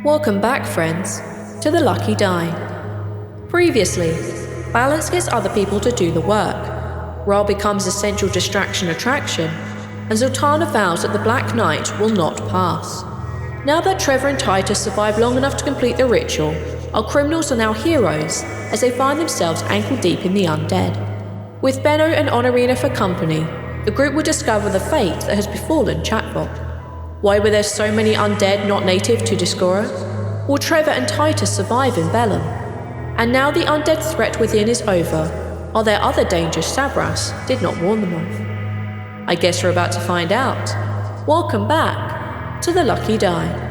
Welcome back, friends, to the Lucky Die. Previously, Balance gets other people to do the work. Rhal becomes a central distraction attraction, and Zaltanna vows that the Black Knight will not pass. Now that Trevor and Titus survived long enough to complete the ritual, our criminals are now heroes as they find themselves ankle-deep in the undead. With Benno and Honorina for company, the group will discover the fate that has befallen Chatvok. Why were there so many undead not native to Discora? Will Trevor and Titus survive in Bellum? And now the undead threat within is over, are there other dangers Sabras did not warn them of? I guess we're about to find out. Welcome back to the Lucky Die.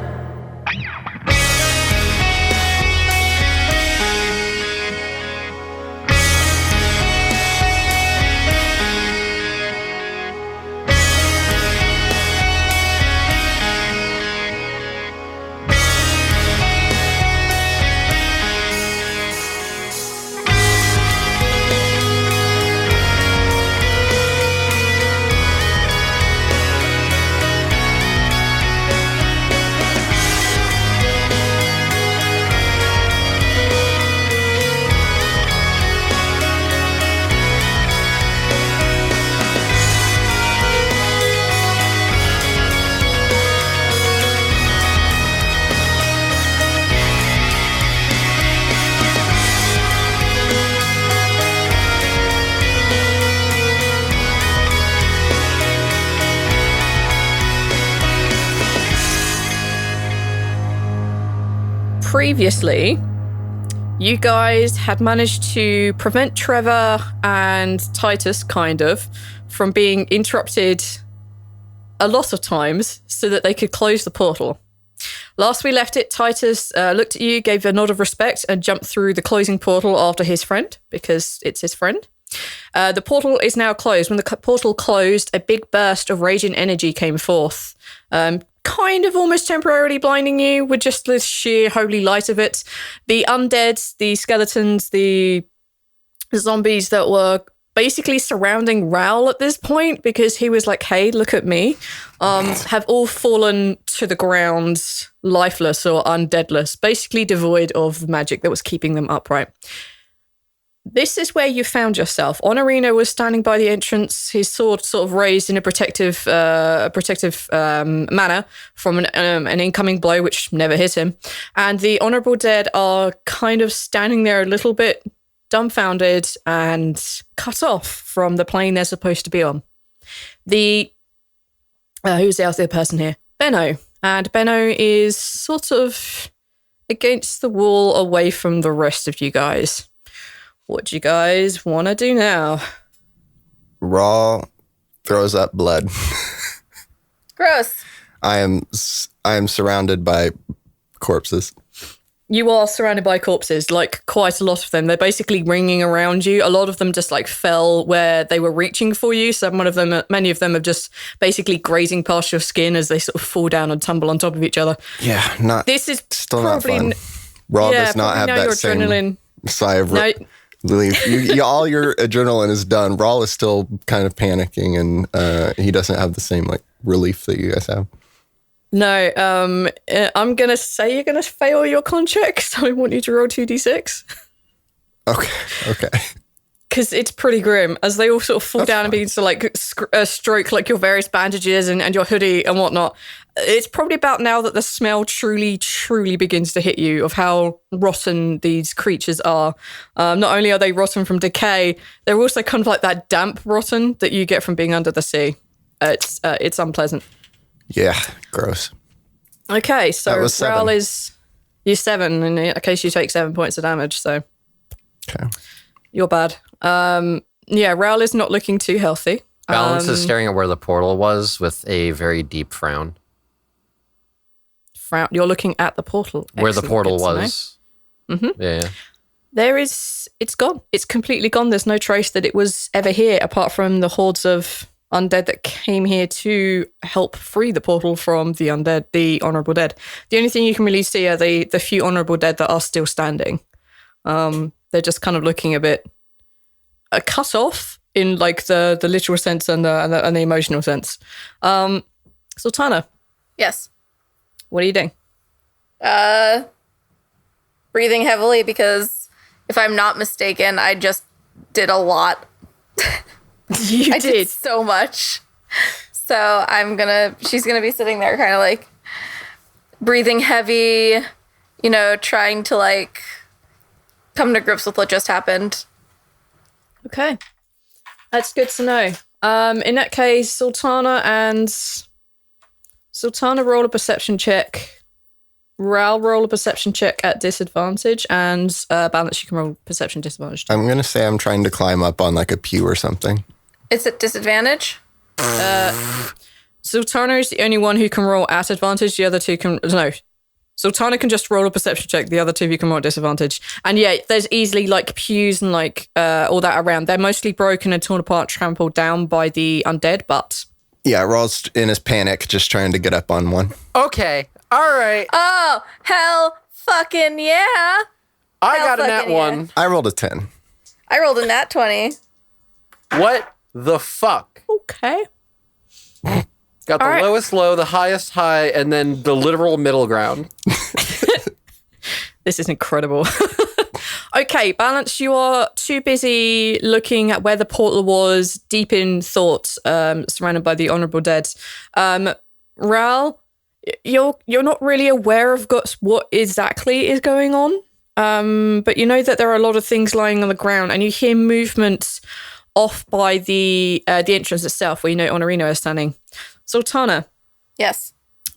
Previously, you guys had managed to prevent Trevor and Titus, from being interrupted a lot of times so that they could close the portal. Last we left it, Titus looked at you, gave a nod of respect, and jumped through the closing portal after his friend, because it's his friend. The portal is now closed. When the portal closed, a big burst of raging energy came forth, kind of almost temporarily blinding you with just the sheer holy light of it. The undead, the skeletons, the zombies that were basically surrounding Rhal at this point, because he was like, hey, look at me, have all fallen to the ground lifeless or undeadless, basically devoid of the magic that was keeping them upright. This is where you found yourself. Honorino was standing by the entrance, his sword sort of raised in a protective manner from an incoming blow, which never hit him. And the Honorable Dead are kind of standing there a little bit dumbfounded and cut off from the plane they're supposed to be on. Who's the other person here? Benno. And Benno is sort of against the wall away from the rest of you guys. What do you guys want to do now? Rhal throws up blood. Gross. I am surrounded by corpses. You are surrounded by corpses, like quite a lot of them. They're basically ringing around you. A lot of them just like fell where they were reaching for you. Many of them are just basically grazing past your skin as they sort of fall down and tumble on top of each other. Yeah, This is still probably not fun. Rhal does not have that same adrenaline. sigh of relief. All your adrenaline is done. Rhal is still kind of panicking, and he doesn't have the same like relief that you guys have. No, I'm going to say you're going to fail your con check, so I want you to roll 2d6. Okay. Because it's pretty grim, as they all sort of fall down and begin to like stroke like your various bandages and your hoodie and whatnot. It's probably about now that the smell truly, truly begins to hit you of how rotten these creatures are. Not only are they rotten from decay, they're also kind of like that damp rotten that you get from being under the sea. It's unpleasant. Yeah, gross. Okay, so Rhal is you're 7, in case you take 7 points of damage, so okay. You're bad. Rhal is not looking too healthy. Balance is staring at where the portal was with a very deep frown. You're looking at the portal. Where the portal was. Mm-hmm. Yeah. It's gone. It's completely gone. There's no trace that it was ever here, apart from the hordes of undead that came here to help free the portal from the undead, the honorable dead. The only thing you can really see are the few honorable dead that are still standing. They're just kind of looking a bit cut off in like the literal sense and the emotional sense. Zaltanna. Yes. What are you doing? Breathing heavily because if I'm not mistaken, I just did a lot. You did so much. So she's gonna be sitting there kind of like breathing heavy, trying to like come to grips with what just happened. Okay. That's good to know. In that case, Zaltanna roll a perception check. Rhal, roll a perception check at disadvantage, and Balance, you can roll perception disadvantage. I'm going to say I'm trying to climb up on like a pew or something. It's at disadvantage? Zaltanna is the only one who can roll at advantage. The other two can... No. Zaltanna can just roll a perception check. The other two you can roll at disadvantage. And yeah, there's easily like pews and like all that around. They're mostly broken and torn apart, trampled down by the undead, but... Yeah, Rhal's in his panic, just trying to get up on one. Okay. All right. Oh, hell fucking yeah. I got a nat 1. I rolled a 10. I rolled a nat 20. What the fuck? Okay. Got the lowest low, the highest high, and then the literal middle ground. This is incredible. Okay, Balance, you are too busy looking at where the portal was, deep in thoughts, surrounded by the honorable dead. Rhal, you're not really aware of what exactly is going on, but you know that there are a lot of things lying on the ground, and you hear movement off by the entrance itself, where you know Honorino is standing. Zaltanna. Yes.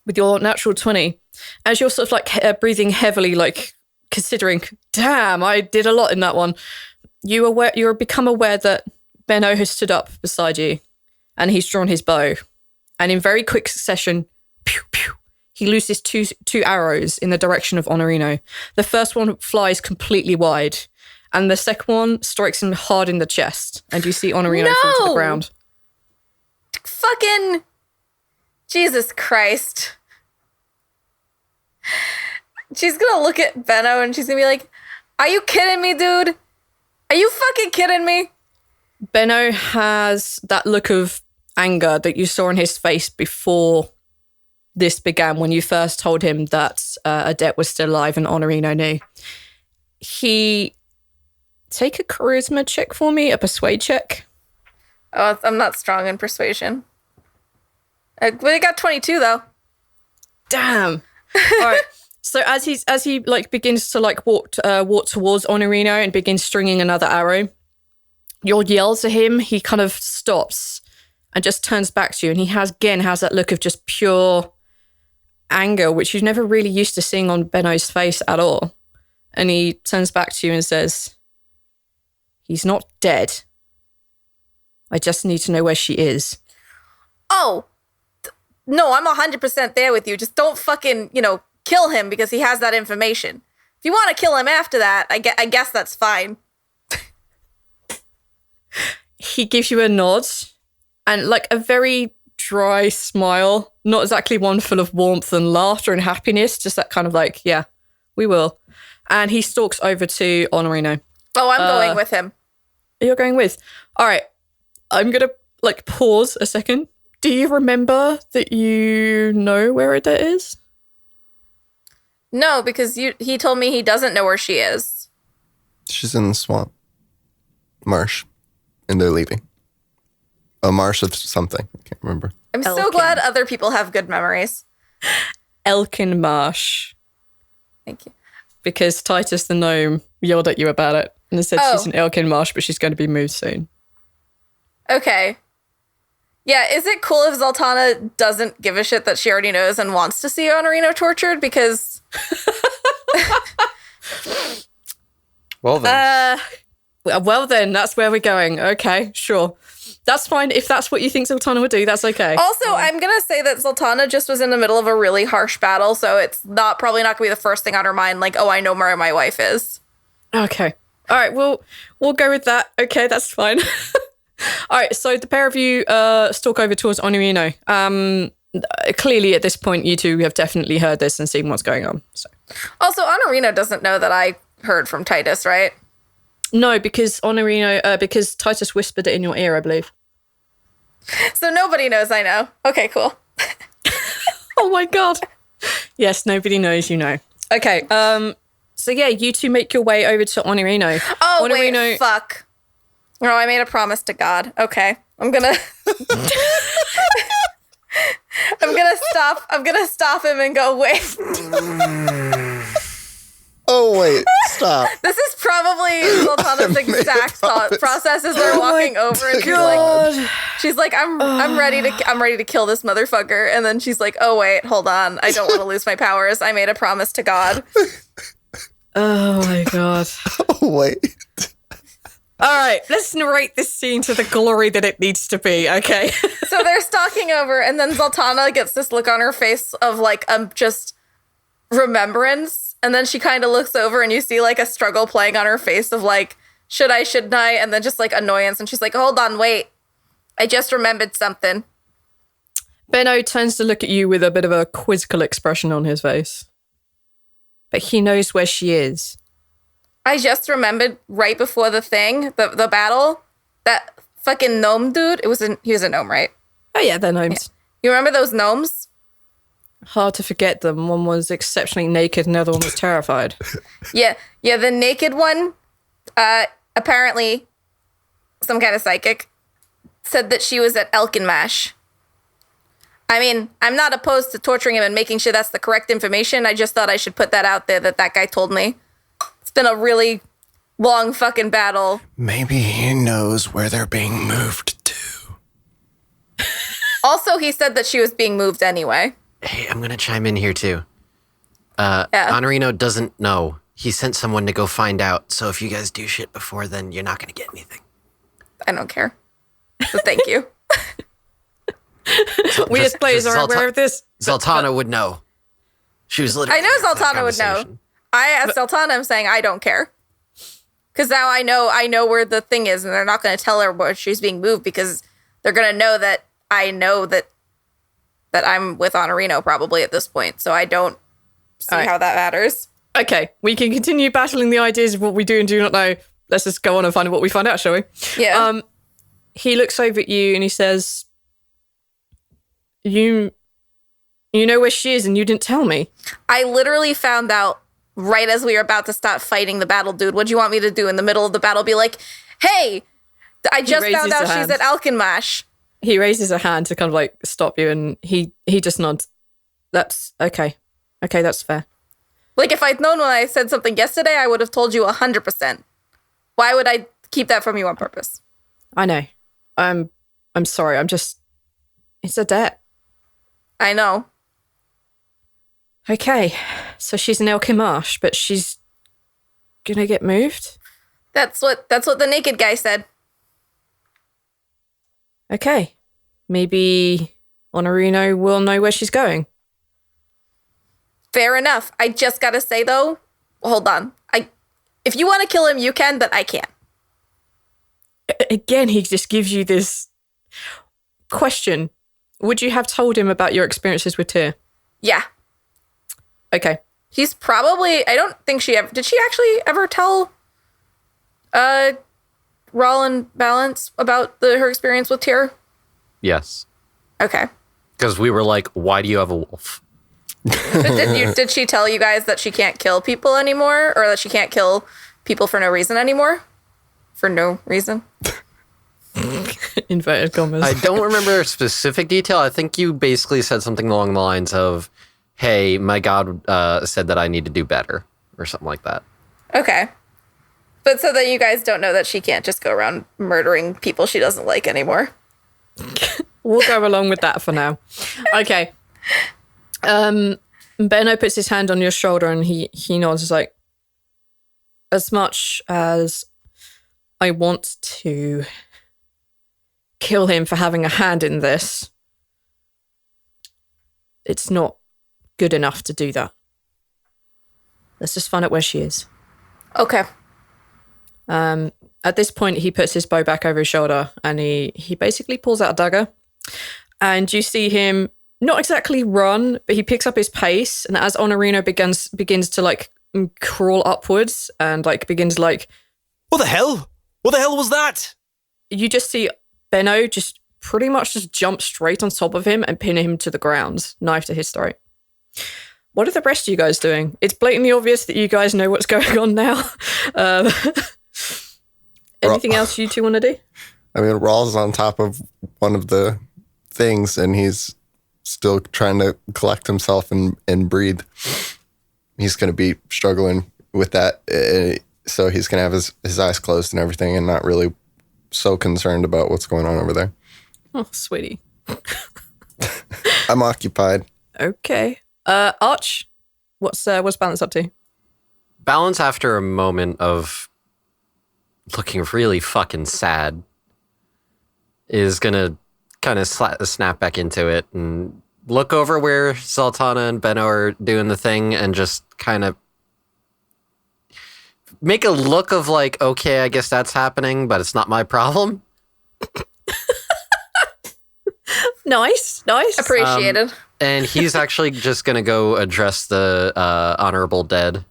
With your natural 20, as you're sort of like breathing heavily, like considering, damn, I did a lot in that one. You're become aware that Benno has stood up beside you, and he's drawn his bow, and in very quick succession, pew pew, he looses two arrows in the direction of Honorino. The first one flies completely wide, and the second one strikes him hard in the chest, and you see Honorino fall to the ground. Fucking Jesus Christ. She's gonna look at Benno and she's gonna be like, are you kidding me, dude? Are you fucking kidding me? Benno has that look of anger that you saw on his face before this began, when you first told him that Adet was still alive and Honorino knew. Take a charisma check for me, a persuade check. Oh, I'm not strong in persuasion. But I got 22 though. Damn. All right. So as he like begins to like walk towards Honorino and begins stringing another arrow, you'll yell to him. He kind of stops and just turns back to you, and he has that look of just pure anger, which you've never really used to seeing on Benno's face at all. And he turns back to you and says, "He's not dead. I just need to know where she is." Oh, no, I'm 100% there with you. Just don't fucking, kill him because he has that information. If you want to kill him after that, I guess that's fine. He gives you a nod and like a very dry smile, not exactly one full of warmth and laughter and happiness, just that kind of like, yeah, we will. And he stalks over to Honorino. Oh, I'm going with him. You're going with? All right. I'm going to like pause a second. Do you remember that you know where Adet is? No, because he told me he doesn't know where she is. She's in the swamp. Marsh. And they're leaving. A marsh of something. I can't remember. I'm so glad other people have good memories. Elkin Marsh. Thank you. Because Titus the gnome yelled at you about it and said she's in Elkin Marsh, but she's going to be moved soon. Okay. Yeah, is it cool if Zaltanna doesn't give a shit that she already knows and wants to see Honorino tortured? Because... Well then. That's where we're going. Okay, sure. That's fine. If that's what you think Zaltanna would do, that's okay. Also, I'm going to say that Zaltanna just was in the middle of a really harsh battle, so it's probably not going to be the first thing on her mind, like, oh, I know where my wife is. Okay. All right, we'll go with that. Okay, that's fine. All right, so the pair of you stalk over towards Honorino. Clearly, at this point, you two have definitely heard this and seen what's going on. So. Also, Honorino doesn't know that I heard from Titus, right? No, because because Titus whispered it in your ear, I believe. So nobody knows I know. Okay, cool. Oh my god. Yes, nobody knows you know. Okay. So yeah, you two make your way over to Honorino. Oh, Honorino, wait, fuck. No, I made a promise to God. Okay. I'm gonna I'm gonna stop him and go, wait. Oh, wait, stop. This is probably Zaltanna's exact thought process as they're walking over, and she's like, I'm ready to kill this motherfucker, and then she's like, oh wait, hold on, I don't want to lose my powers. I made a promise to God. Oh my god. Oh, wait. All right, let's narrate this scene to the glory that it needs to be, okay? So they're stalking over, and then Zaltanna gets this look on her face of like just remembrance. And then she kind of looks over and you see like a struggle playing on her face of like, should I, shouldn't I? And then just like annoyance. And she's like, hold on, wait. I just remembered something. Benno turns to look at you with a bit of a quizzical expression on his face. But he knows where she is. I just remembered right before the thing, the battle, that fucking gnome dude. He was a gnome, right? Oh yeah, they're gnomes. You remember those gnomes? Hard to forget them. One was exceptionally naked and the other one was terrified. Yeah, the naked one, apparently some kind of psychic, said that she was at Elkinmash. I mean, I'm not opposed to torturing him and making sure that's the correct information. I just thought I should put that out there that guy told me. It's been a really long fucking battle. Maybe he knows where they're being moved to. Also, he said that she was being moved anyway. Hey, I'm going to chime in here too. Yeah. Honorino doesn't know. He sent someone to go find out. So if you guys do shit before then, you're not going to get anything. I don't care. But thank you. We as players are aware of this. Zaltanna would know. She was literally. I know Zaltanna would know. As Zaltanna, I'm saying I don't care. Because now I know where the thing is, and they're not going to tell her where she's being moved because they're going to know that I know that I'm with Honorino probably at this point. So I don't see how that matters. Okay, we can continue battling the ideas of what we do and do not know. Let's just go on and find out what we find out, shall we? Yeah. He looks over at you and he says, You know where she is and you didn't tell me. I literally found out right as we were about to start fighting the battle dude. What do you want me to do in the middle of the battle? Be like, hey, I just found out she's at Alkenmash. He raises a hand to kind of like stop you and he just nods. That's okay. Okay, that's fair. Like if I'd known when I said something yesterday, I would have told you 100%. Why would I keep that from you on purpose? I know. I'm sorry. It's a debt. I know. Okay, so she's in Elkimarsh, but she's gonna get moved? That's what the naked guy said. Okay, maybe Honorino will know where she's going. Fair enough. I just gotta say though, hold on. If you want to kill him, you can, but I can't. Again, he just gives you this question. Would you have told him about your experiences with Tyr? Yeah. Okay. He's probably, I don't think did she actually ever tell Rhal and Balance about her experience with Tyr? Yes. Okay. Because we were like, why do you have a wolf? But did she tell you guys that she can't kill people anymore, or that she can't kill people for no reason anymore? For no reason? Inverted commas. I don't remember a specific detail. I think you basically said something along the lines of, hey, my god said that I need to do better, or something like that. Okay. But so that you guys don't know that she can't just go around murdering people she doesn't like anymore. We'll go along with that for now. Okay. Benno puts his hand on your shoulder and he nods. He's like, as much as I want to kill him for having a hand in this, it's not good enough to do that. Let's just find out where she is. Okay. At this point, he puts his bow back over his shoulder and he basically pulls out a dagger. And you see him not exactly run, but he picks up his pace. And as Honorino begins to like crawl upwards and like begins like, What the hell? What the hell was that? You just see Benno just pretty much just jump straight on top of him and pin him to the ground, knife to his throat. What are the rest of you guys doing? It's blatantly obvious that you guys know what's going on now. Um, anything else you two want to do? I mean, Rhal's on top of one of the things, and he's still trying to collect himself and breathe. He's going to be struggling with that. So he's going to have his eyes closed and everything and not really so concerned about what's going on over there. Oh, sweetie. I'm occupied. Okay. Arch, what's Balance up to? Balance, after a moment of looking really fucking sad, is going to kind of snap back into it and look over where Zaltanna and Benno are doing the thing and just kind of make a look of like, okay, I guess that's happening, but it's not my problem. Nice. Appreciated. And he's actually just going to go address the honorable dead.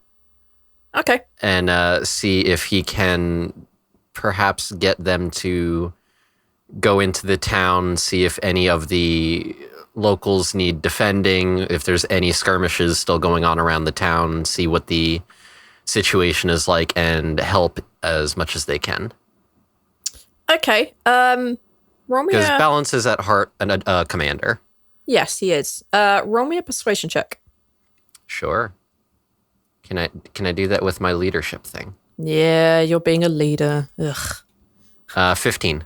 Okay. And see if he can perhaps get them to go into the town, see if any of the locals need defending, if there's any skirmishes still going on around the town, see what the situation is like, and help as much as they can. Okay. Roll me Because a... Balance is at heart a commander. Yes, he is. Roll me a persuasion check. Sure. Can I do that with my leadership thing? Yeah, you're being a leader. Ugh. 15.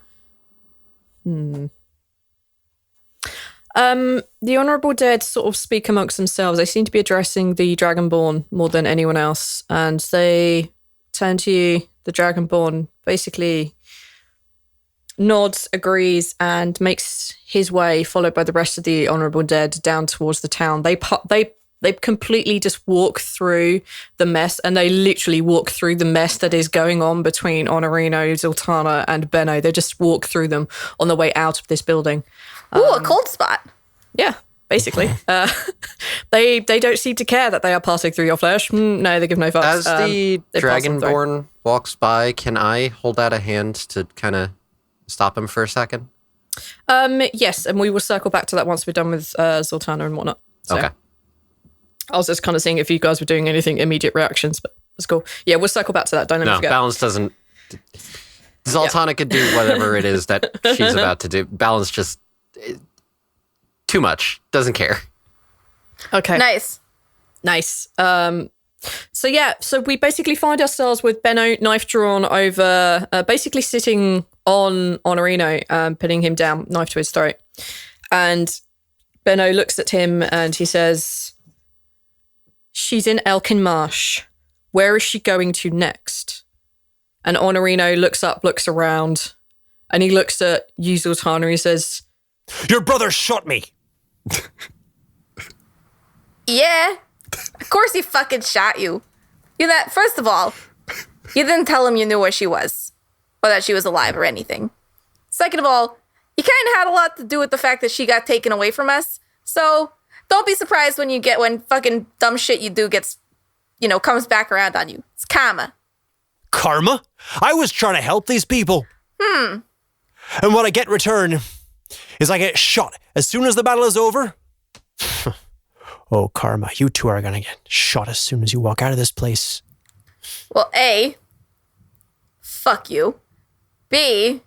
The Honourable Dead sort of speak amongst themselves. They seem to be addressing the Dragonborn more than anyone else. And they turn to you, the Dragonborn, basically nods, agrees, and makes his way, followed by the rest of the Honourable Dead, down towards the town. They completely just walk through the mess, and they literally walk through the mess that is going on between Honorino, Zaltanna, and Benno. They just walk through them on the way out of this building. Ooh, a cold spot. Yeah, basically. They don't seem to care that they are passing through your flesh. No, they give no fucks. As the they pass them through. Dragonborn walks by, can I hold out a hand to kind of stop him for a second? Yes, and we will circle back to that once we're done with Zaltanna and whatnot. So, Okay. I was just kind of seeing if you guys were doing anything immediate reactions, but that's cool. Yeah, we'll circle back to that. Don't let me No, forget. Balance doesn't. Zaltanna could do whatever it is that she's about to do. Balance just too much. Doesn't care. Okay. Nice. So we basically find ourselves with Benno, knife drawn over, basically sitting on Honorino, putting him down, knife to his throat. And Benno looks at him and he says, "She's in Elkin Marsh. Where is she going to next?" And Honorino looks up, looks around, and he looks at you, Zaltanna, and he says, Your brother shot me. Yeah. Of course he fucking shot you. First of all, you didn't tell him you knew where she was. Or that she was alive or anything. Second of all, you kind of had a lot to do with the fact that she got taken away from us. So don't be surprised when fucking dumb shit you do gets, comes back around on you. It's karma. Karma? I was trying to help these people. And what I get in return is I get shot as soon as the battle is over. Oh, karma, you two are going to get shot as soon as you walk out of this place. Well, A, fuck you. B,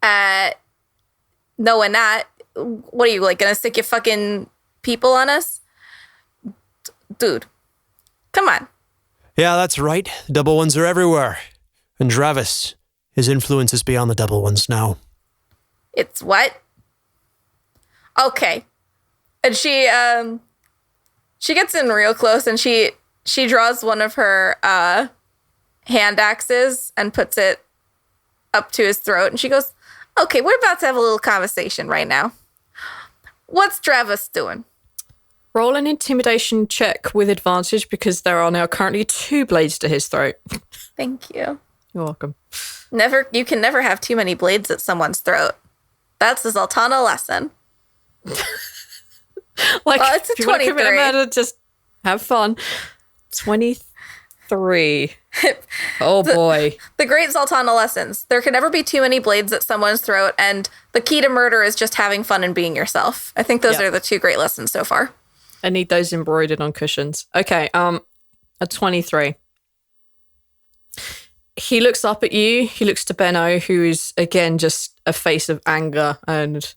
knowing that, what are you, gonna stick your fucking people on us? Dude, come on. Yeah, that's right. The double ones are everywhere. And Travis, his influence is beyond the double ones now. It's what? Okay. And she gets in real close and she draws one of her hand axes and puts it up to his throat. And she goes, "Okay, we're about to have a little conversation right now. What's Travis doing?" roll an intimidation check with advantage because there are now currently 2 blades to his throat. Thank you. You're welcome. You can never have too many blades at someone's throat. That's the Zaltanna lesson. It's a if you want to commit 23. murder, just have fun. 23. Oh boy. The great Zaltanna lessons. There can never be too many blades at someone's throat, and the key to murder is just having fun and being yourself. I think those are the 2 great lessons so far. I need those embroidered on cushions. Okay, a 23. He looks up at you. He looks to Benno, who is, again, just a face of anger and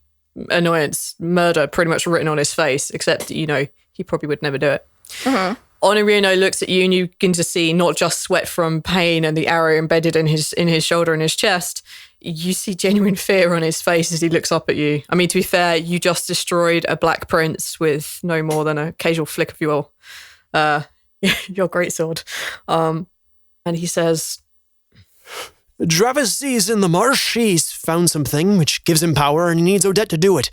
annoyance, murder pretty much written on his face, except, he probably would never do it. Mm-hmm. Honorino looks at you and you begin to see not just sweat from pain and the arrow embedded in his shoulder and his chest. You see genuine fear on his face as he looks up at you. I mean, to be fair, you just destroyed a black prince with no more than a casual flick of your greatsword. And he says, Travis sees in the marsh he's found something which gives him power and he needs Odette to do it.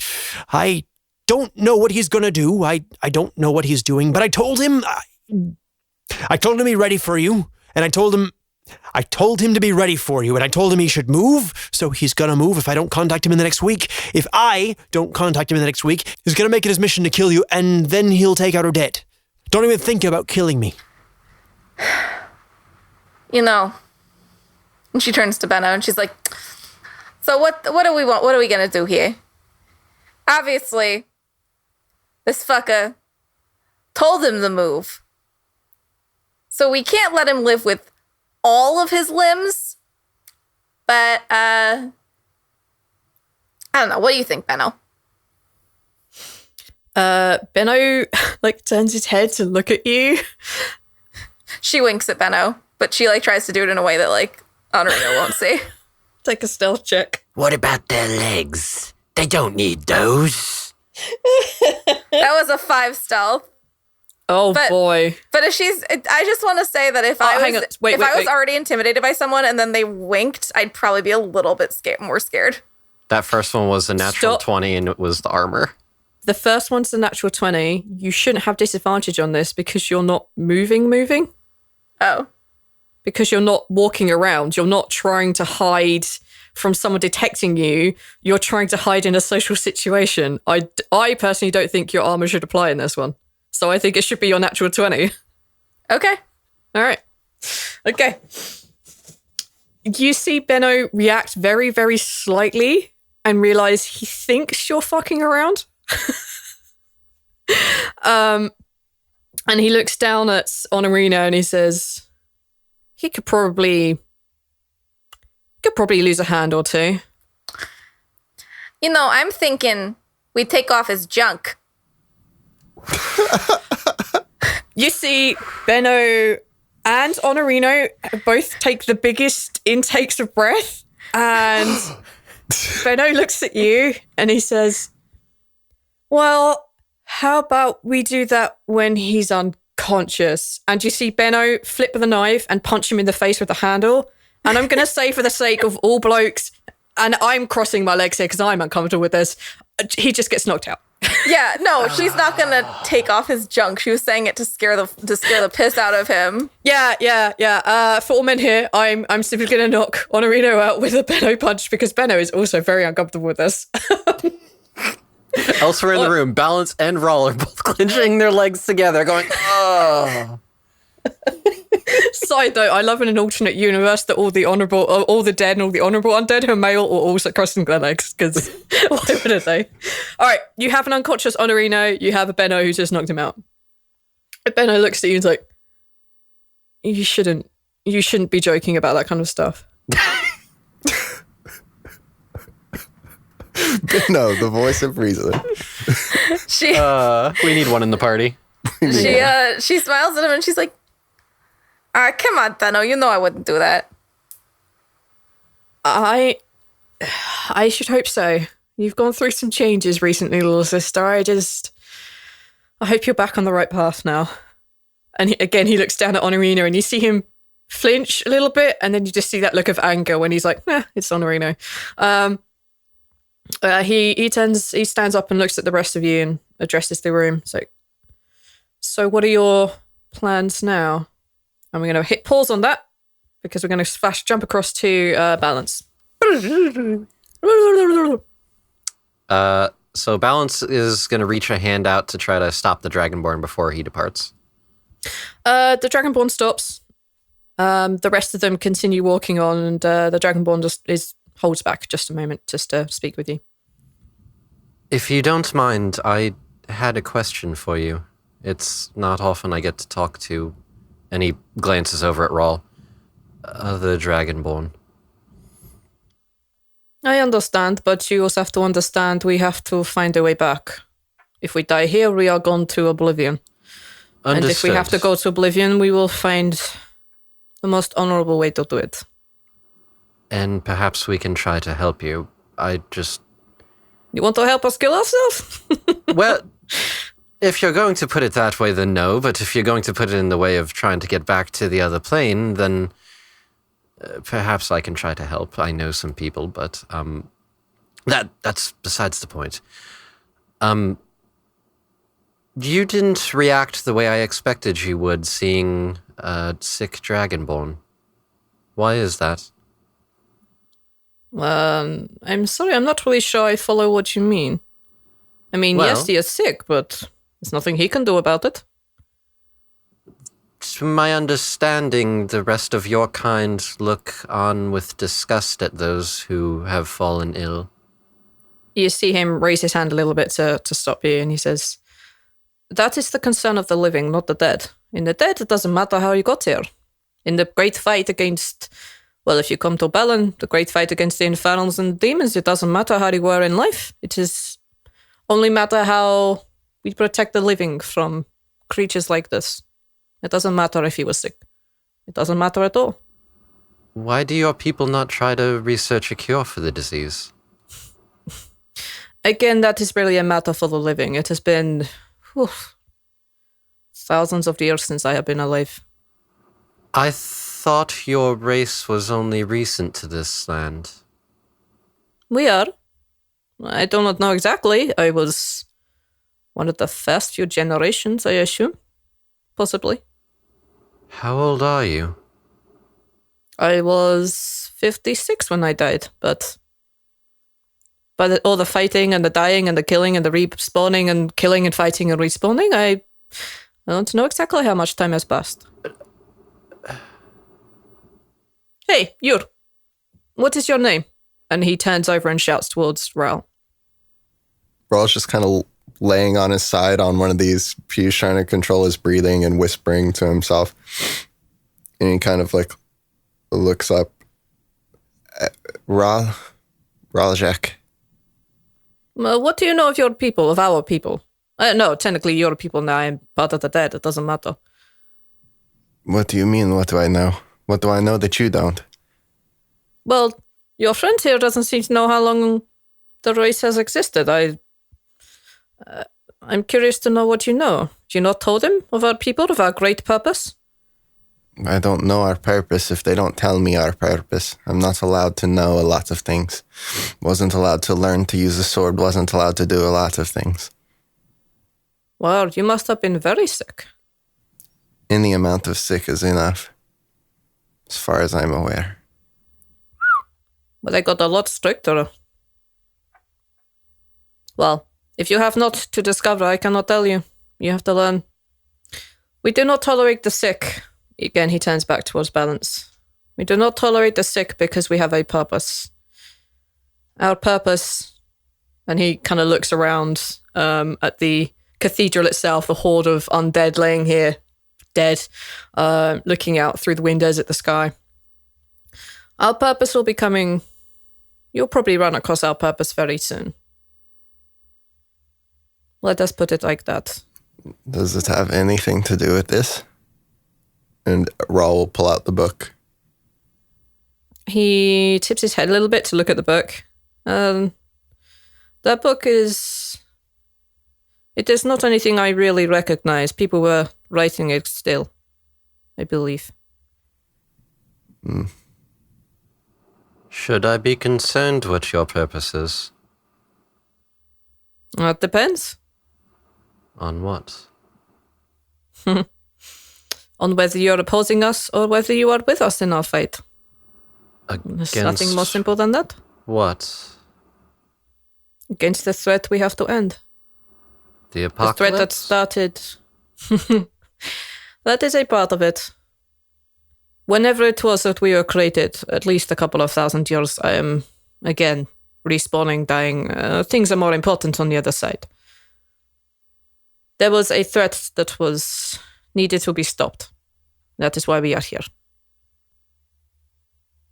I don't know what he's going to do. I don't know what he's doing, but I told him to be ready for you, and I told him to be ready for you, and I told him he should move, so he's going to move if I don't contact him in the next week. If I don't contact him in the next week, he's going to make it his mission to kill you, and then he'll take out Odette. Don't even think about killing me. And she turns to Benno and she's like, so what do we want? What are we going to do here? Obviously, this fucker told him to move. So we can't let him live with all of his limbs. But, I don't know. What do you think, Benno? Benno, turns his head to look at you. She winks at Benno, but she, tries to do it in a way that, Honorino won't see. Take a stealth check. What about their legs? They don't need those. That was a 5 stealth. Oh, boy. But if I just want to say that if I was already intimidated by someone and then they winked, I'd probably be a little bit more scared. That first one was a natural 20 and it was the armor. The first one's the natural 20. You shouldn't have disadvantage on this because you're not moving. Oh. Because you're not walking around. You're not trying to hide from someone detecting you. You're trying to hide in a social situation. I personally don't think your armor should apply in this one. So I think it should be your natural 20. Okay. All right. Okay. You see Benno react very, very slightly and realize he thinks you're fucking around. And he looks down at Honorino and he says, he could probably lose a hand or two. I'm thinking we take off his junk. You see Benno and Honorino both take the biggest intakes of breath, and Benno looks at you and he says, well, how about we do that when he's unconscious? And you see Benno flip the knife and punch him in the face with the handle. And I'm going to say, for the sake of all blokes, and I'm crossing my legs here because I'm uncomfortable with this, he just gets knocked out. Yeah, no, she's not going to take off his junk. She was saying it to scare the piss out of him. Yeah. For all men here, I'm simply going to knock Honorino out with a Benno punch because Benno is also very uncomfortable with this. Elsewhere in the room, Balance and Rhal are both clenching their legs together, going, oh. Side note, I love in an alternate universe that all the dead and all the honorable undead are male or also crossing their legs, because why wouldn't they? All right, you have an unconscious Honorino, you have a Benno who just knocked him out. Benno looks at you and is like, you shouldn't be joking about that kind of stuff. Benno, the voice of reason. We need one in the party. She smiles at him and she's like, come on, Benno, you know I wouldn't do that. I should hope so. You've gone through some changes recently, little sister. I hope you're back on the right path now. And he looks down at Honorino and you see him flinch a little bit, and then you just see that look of anger when he's like, it's Honorino. He stands up and looks at the rest of you and addresses the room. So what are your plans now? And we're going to hit pause on that because we're going to jump across to Balance. So Balance is going to reach a hand out to try to stop the Dragonborn before he departs. The Dragonborn stops. The rest of them continue walking on, and the Dragonborn just holds back just a moment just to speak with you. If you don't mind, I had a question for you. It's not often I get to talk to, and he glances over at Rhal, the Dragonborn. I understand, but you also have to understand we have to find a way back. If we die here, we are gone to oblivion. Understood. And if we have to go to oblivion, we will find the most honorable way to do it. And perhaps we can try to help you. You want to help us kill ourselves? Well, if you're going to put it that way, then no. But if you're going to put it in the way of trying to get back to the other plane, then perhaps I can try to help. I know some people, but that's besides the point. You didn't react the way I expected you would, seeing a sick Dragonborn. Why is that? I'm sorry, I'm not really sure I follow what you mean. I mean, Well, yes, he is sick, but there's nothing he can do about it. To my understanding, the rest of your kind look on with disgust at those who have fallen ill. You see him raise his hand a little bit to stop you, and he says, "That is the concern of the living, not the dead. In the dead, it doesn't matter how you got here. In the great fight against, well, if you come to Bellin, the great fight against the infernals and demons, it doesn't matter how you were in life. It is only matter how we protect the living from creatures like this. It doesn't matter if he was sick. It doesn't matter at all." Why do your people not try to research a cure for the disease? Again, that is really a matter for the living. It has been thousands of years since I have been alive. I thought your race was only recent to this land. We are. I do not know exactly. I was one of the first few generations, I assume. Possibly. How old are you? I was 56 when I died, but by all the fighting and the dying and the killing and the respawning and killing and fighting and respawning, I don't know exactly how much time has passed. Hey, you. What is your name? And he turns over and shouts towards Rhal. Rhal's just kind of laying on his side on one of these pews, trying to control his breathing and whispering to himself. And he kind of like looks up. Raljak. What do you know of your people, of our people? No, technically your people now. I'm part of the dead. It doesn't matter. What do you mean? What do I know? What do I know that you don't? Well, your friend here doesn't seem to know how long the race has existed. I'm curious to know what you know. You not told him of our people, of our great purpose? I don't know our purpose if they don't tell me our purpose. I'm not allowed to know a lot of things. Wasn't allowed to learn to use a sword. Wasn't allowed to do a lot of things. Well, you must have been very sick. Any amount of sick is enough, as far as I'm aware. But I got a lot stricter. Well, if you have not to discover, I cannot tell you. You have to learn. We do not tolerate the sick. Again, he turns back towards Balance. We do not tolerate the sick because we have a purpose. Our purpose, and he kind of looks around at the cathedral itself, the horde of undead laying here, dead, looking out through the windows at the sky. Our purpose will be coming. You'll probably run across our purpose very soon. Let us put it like that. Does it have anything to do with this? And Rhal will pull out the book. He tips his head a little bit to look at the book. That book is... It is not anything I really recognize. People were writing it still, I believe. Should I be concerned what your purpose is? It depends. On what? On whether you're opposing us or whether you are with us in our fight. There's nothing more simple than that. What? Against the threat we have to end. The The apocalypse? threat that started... That is a part of it. Whenever it was that we were created, at least a couple of thousand years, I am, again, respawning, dying. Things are more important on the other side. There was a threat that was needed to be stopped. That is why we are here.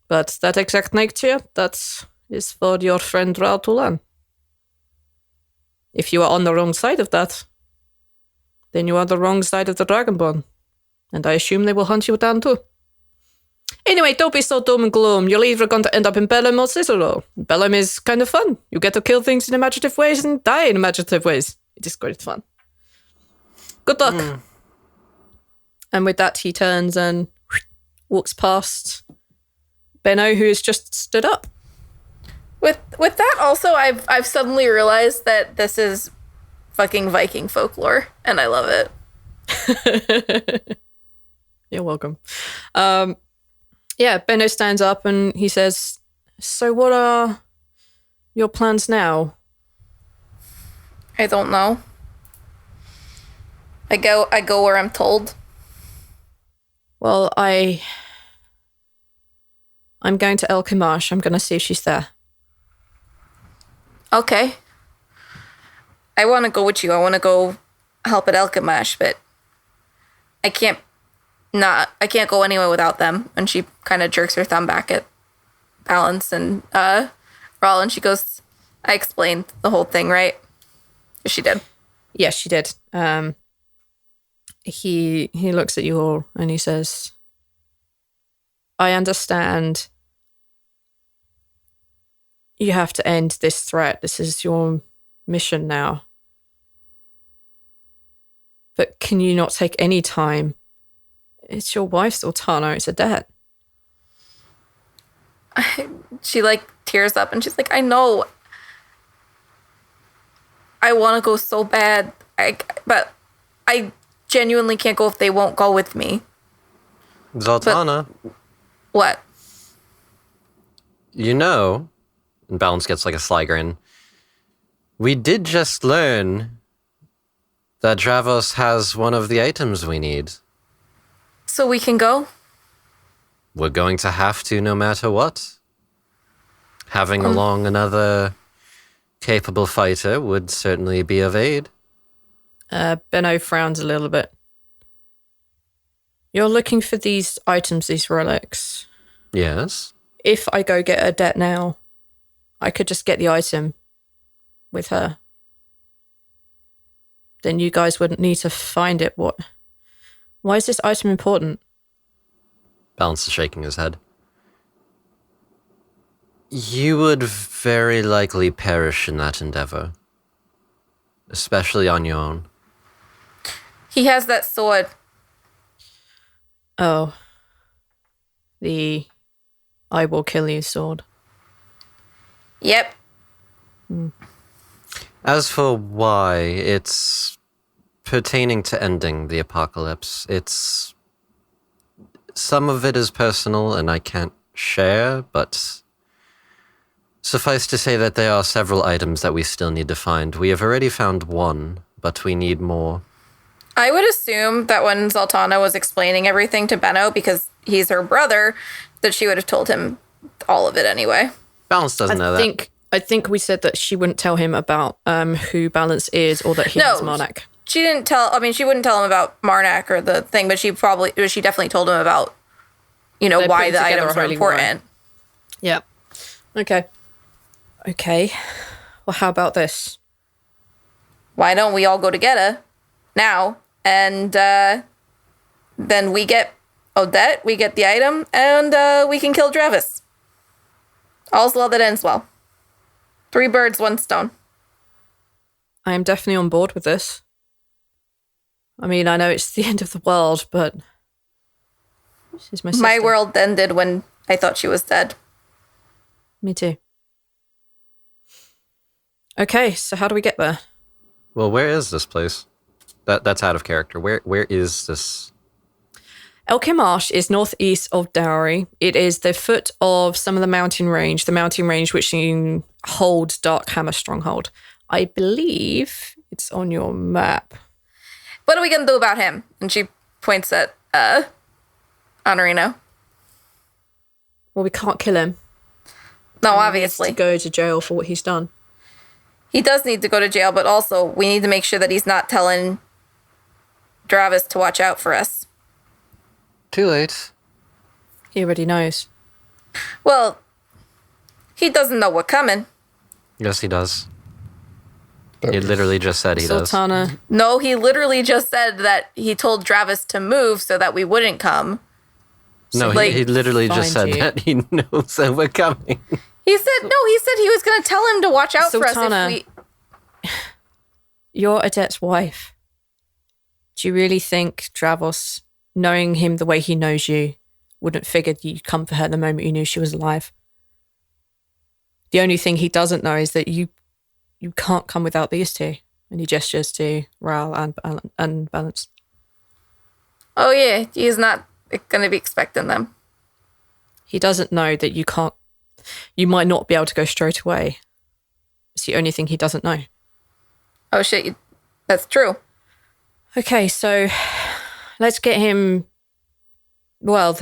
But that exact nature, that is for your friend Rhal to learn. If you are on the wrong side of that, then you are the wrong side of the Dragonborn. And I assume they will hunt you down too. Anyway, don't be so doom and gloom. You're either going to end up in Bellum or Cicero. Bellum is kind of fun. You get to kill things in imaginative ways and die in imaginative ways. It is great fun. Good luck. And with that, he turns and walks past Benno, who has just stood up. With that, also, I've suddenly realized that this is fucking Viking folklore, and I love it. You're welcome. Yeah, Benno stands up and he says, "So what are your plans now?" I don't know. I go where I'm told. Well, I'm going to El Kimash. I'm going to see if she's there. Okay. I want to go with you. I want to go help at Elkamash, but I can't go anywhere without them. And she kind of jerks her thumb back at Balance and Rhal, and she goes, "I explained the whole thing, right?" She did. Yes, she did. He looks at you all and he says, "I understand you have to end this threat. This is your mission now. But can you not take any time? It's your wife, Zaltanna. It's a debt." She tears up and she's like, "I know. I want to go so bad. But I genuinely can't go if they won't go with me." Zaltanna, What? you know, and Balance gets a sly grin. We did just learn that Dravos has one of the items we need. So we can go? We're going to have to no matter what. Having along another capable fighter would certainly be of aid. Benno frowns a little bit. "You're looking for these items, these relics. Yes. If I go get a debt now, I could just get the item with her. Then you guys wouldn't need to find it. Why is this item important?" Balance is shaking his head. You would very likely perish in that endeavor. Especially on your own. He has that sword. Oh. The "I will kill you" sword. Yep. As for why, it's pertaining to ending the apocalypse. Some of it is personal and I can't share, but suffice to say that there are several items that we still need to find. We have already found one, but we need more. I would assume that when Zaltanna was explaining everything to Benno, because he's her brother, that she would have told him all of it anyway. Balance doesn't know that. I think we said that she wouldn't tell him about who Balance is or that he has Marnak. She didn't tell. I mean, she wouldn't tell him about Marnak or the thing, but she definitely told him about, why the items were important. Yeah. Okay. Well, how about this? Why don't we all go together now, and then we get Odette, we get the item, and we can kill Travis. All's well that ends well. 3 birds, 1 stone. I am definitely on board with this. I mean, I know it's the end of the world, but she's my sister. My world ended when I thought she was dead. Me too. Okay, so how do we get there? Well, where is this place? That's out of character. Where is this? El Kimash is northeast of Dowry. It is the foot of some of the mountain range which holds Dark Hammer Stronghold. I believe it's on your map. What are we going to do about him? And she points at Honorino. Well, we can't kill him. No, He obviously. needs to go to jail for what he's done. He does need to go to jail, but also we need to make sure that he's not telling Travis to watch out for us. Too late. He already knows. Well, he doesn't know we're coming. Yes, he does. He literally just said he does. Zaltanna. No, he literally just said that he told Travis to move so that we wouldn't come. No, like, he literally just said find you. that he knows that we're coming. He said he was going to tell him to watch out for us Zaltanna. if we... You're Adette's wife. Do you really think Dravos, knowing him the way he knows you, wouldn't figure you'd come for her the moment you knew she was alive? The only thing he doesn't know is that you can't come without these two. And he gestures to Rhal and Balance. Oh yeah, he's not going to be expecting them. He doesn't know that you might not be able to go straight away. It's the only thing he doesn't know. Oh shit, that's true. Okay, so let's get him. Well,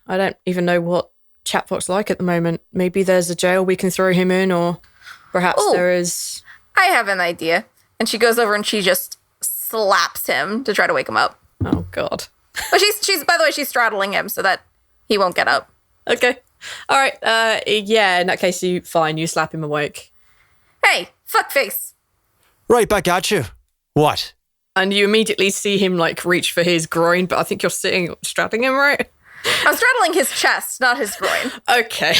I don't even know what Chatvok's like at the moment. Maybe there's a jail we can throw him in, or perhaps Ooh. there is. I have an idea. And she goes over and she just slaps him to try to wake him up. Oh God. But she's by the way, she's straddling him so that he won't get up. Okay. All right. Yeah. In that case, you slap him awake, Hey, fuckface. Right back at you. What? and you immediately see him reach for his groin. But I think you're straddling him, right? I'm straddling his chest, not his groin. Okay.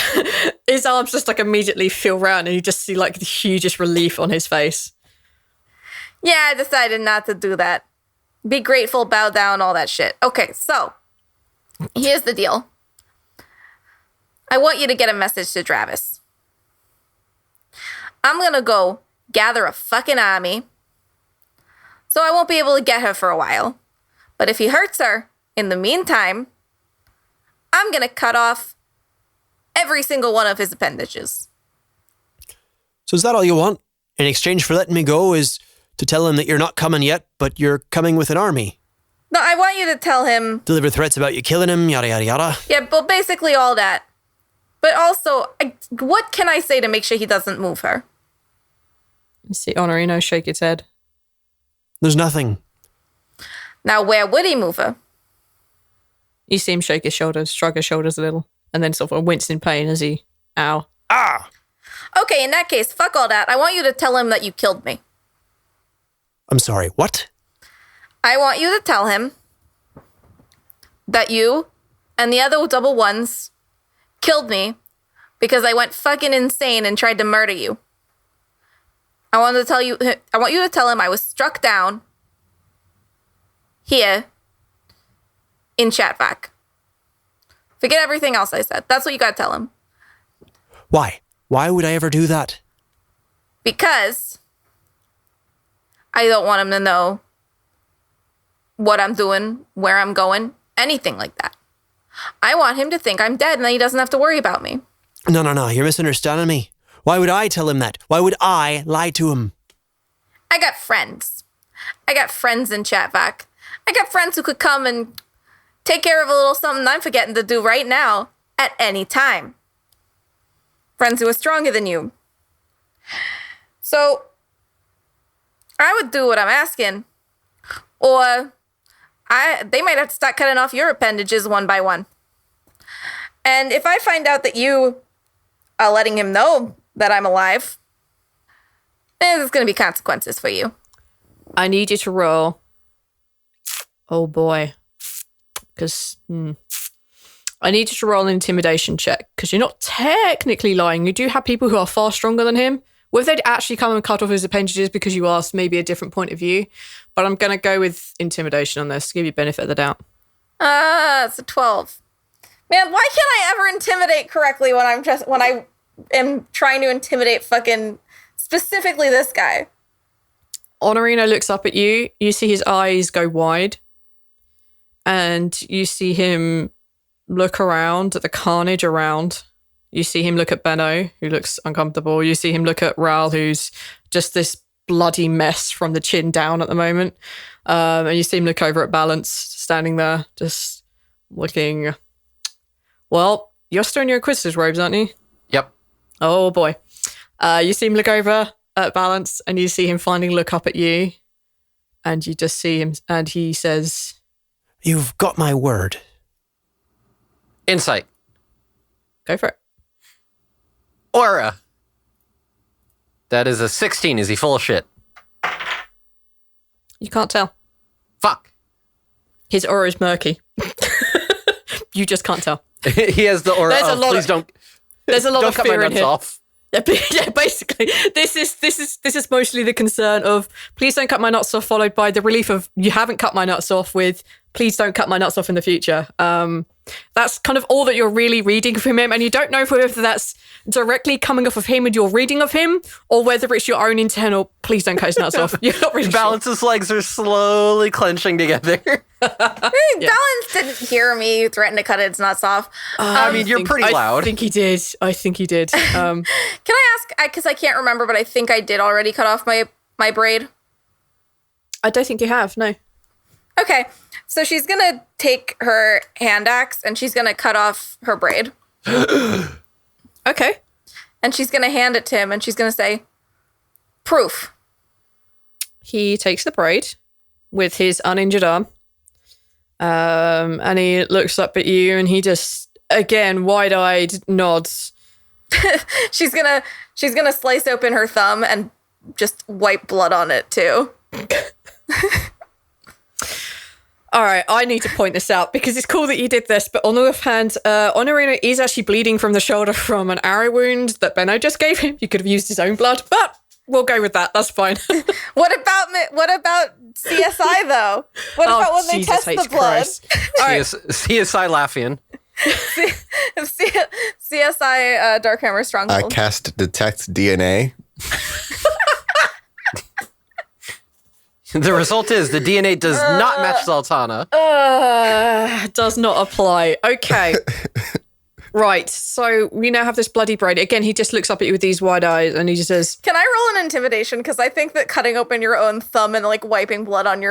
His arms just immediately feel round, and you just see the hugest relief on his face. Yeah, I decided not to do that. Be grateful, bow down, all that shit. Okay, so here's the deal. I want you to get a message to Travis. I'm gonna go gather a fucking army, so I won't be able to get her for a while. But if he hurts her, in the meantime, I'm gonna cut off every single one of his appendages. So is that all you want? In exchange for letting me go is to tell him that you're not coming yet, but you're coming with an army. No, I want you to tell him, Deliver threats about you killing him, yada, yada, yada. yeah, but basically all that. But also, what can I say to make sure he doesn't move her? You see Honorino shake his head. There's nothing. Now, where would he move her? You see him shake his shoulders, shrug his shoulders a little, and then sort of wince in pain as he, ow. Ah! Okay, in that case, fuck all that. I want you to tell him that you killed me. I'm sorry, what? I want you to tell him that you and the other double ones killed me because I went fucking insane and tried to murder you. I want you to tell him I was struck down here in Chatvok. Forget everything else I said. That's what you gotta tell him. Why? Why would I ever do that? Because I don't want him to know what I'm doing, where I'm going, anything like that. I want him to think I'm dead and that he doesn't have to worry about me. No, you're misunderstanding me. Why would I tell him that? Why would I lie to him? I got friends. I got friends in Chatvok. I got friends who could come and take care of a little something I'm forgetting to do right now at any time. Friends who are stronger than you. So, I would do what I'm asking. Or, they might have to start cutting off your appendages one by one. And if I find out that you are letting him know that I'm alive, there's going to be consequences for you. I need you to roll. Oh boy. Because I need you to roll an intimidation check, because you're not technically lying. You do have people who are far stronger than him. Whether they'd actually come and cut off his appendages because you asked maybe a different point of view. But I'm going to go with intimidation on this, to give you benefit of the doubt. It's a 12. Man, why can't I ever intimidate correctly when I am trying to intimidate fucking specifically this guy? Honorino looks up at you. You see his eyes go wide. And you see him look around at the carnage around. You see him look at Benno, who looks uncomfortable. You see him look at Rhal, who's just this bloody mess from the chin down at the moment. And you see him look over at Balance, standing there, just looking. Well, you're still in your Inquisitor's robes, aren't you? Yep. Oh, boy. You see him look over at Balance, and you see him finally look up at you. and you just see him, and he says, You've got my word. Insight. go for it. Aura. That is a 16. Is he full of shit? You can't tell. Fuck. His aura is murky. You just can't tell. He has the aura There's a of, lot please of- don't, There's a lot don't of cut my fear in nuts him. off. Yeah, basically, this is mostly the concern of please don't cut my nuts off, followed by the relief of you haven't cut my nuts off with please don't cut my nuts off in the future. That's kind of all that you're really reading from him, and you don't know whether that's directly coming off of him and your reading of him, or whether it's your own internal please don't cut his nuts off. You're not really sure. Balance's legs are slowly clenching together. Balance didn't hear me threaten to cut its nuts off. I mean, you're pretty loud. I think he did. Can I ask, because I can't remember, but I think I did already cut off my braid. I don't think you have, no. Okay, so she's going to take her hand axe and she's going to cut off her braid. Okay. And she's going to hand it to him and she's going to say, proof. He takes the braid with his uninjured arm, and he looks up at you, and he just, again, wide-eyed nods. She's gonna slice open her thumb and just wipe blood on it too. All right, I need to point this out because it's cool that you did this, but on the other hand, Honorino is actually bleeding from the shoulder from an arrow wound that Benno just gave him. You could have used his own blood, but we'll go with that. That's fine. What about CSI though? What about when they Jesus test the H. blood? Christ. All right. CSI Laffian. CSI Darkhammer I Stronghold. cast detect DNA. The result is the DNA does not match Zaltanna. Does not apply. Okay. Right, so we now have this bloody braid. Again, he just looks up at you with these wide eyes and he just says, Can I roll an intimidation? Because I think that cutting open your own thumb and like wiping blood on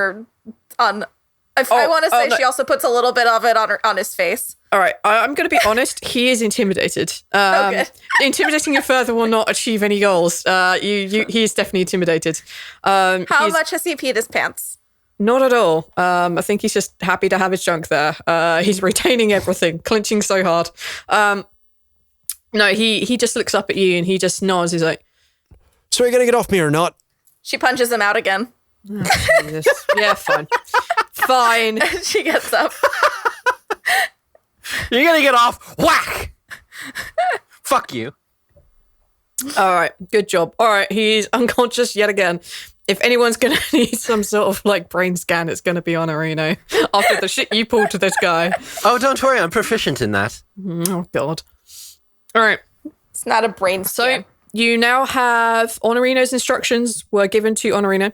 I want to say no. she also puts a little bit of it on his face. all right, I'm going to be honest, he is intimidated. Okay. Intimidating you further will not achieve any goals. He is definitely intimidated. How much has he peed his pants? Not at all. I think he's just happy to have his junk there. He's retaining everything, clenching so hard. No, he just looks up at you and he just nods. He's like, So are you going to get off me or not? She punches him out again. Jesus. Yeah, fine. Fine. She gets up. You're gonna get off. Whack! Fuck you. All right, good job. All right, he's unconscious yet again. If anyone's going to need some sort of like brain scan, it's going to be on Areno after the shit you pulled to this guy. Oh, don't worry. I'm proficient in that. Oh, God. All right. It's not a brain scan. So you now have Honorino's instructions were given to Honorino.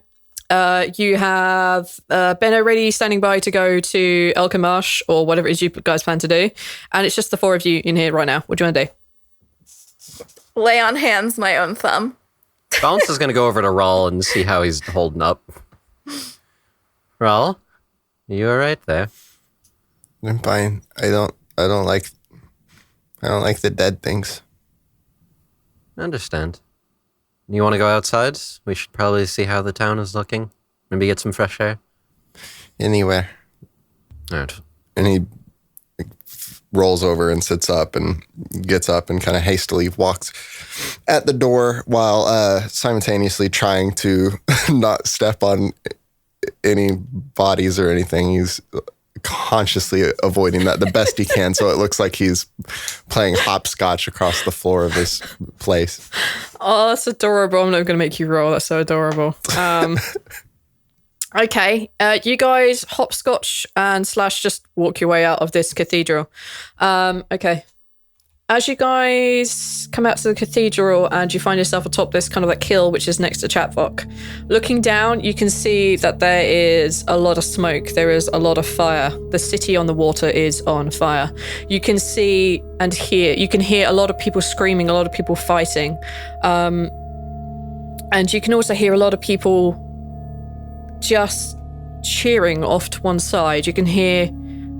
You have Ben already standing by to go to Elkin Marsh or whatever it is you guys plan to do. And it's just the four of you in here right now. What do you want to do? Lay on hands my own thumb. Balance is gonna go over to Rhal and see how he's holding up. Rhal, you all right there? I'm fine. I don't like the dead things. I understand. You want to go outside? We should probably see how the town is looking. Maybe get some fresh air. Anywhere. All right. And he rolls over and sits up and gets up and kind of hastily walks at the door while simultaneously trying to not step on any bodies or anything. He's consciously avoiding that the best he can, so it looks like he's playing hopscotch across the floor of this place. Oh, that's adorable. I'm not going to make you roll. That's so adorable. Okay, you guys hopscotch and / just walk your way out of this cathedral. Okay. As you guys come out to the cathedral and you find yourself atop this kind of like hill, which is next to Chatvok, looking down, you can see that there is a lot of smoke. There is a lot of fire. The city on the water is on fire. You can see and hear, you can hear a lot of people screaming, a lot of people fighting. And you can also hear a lot of people just cheering off to one side. You can hear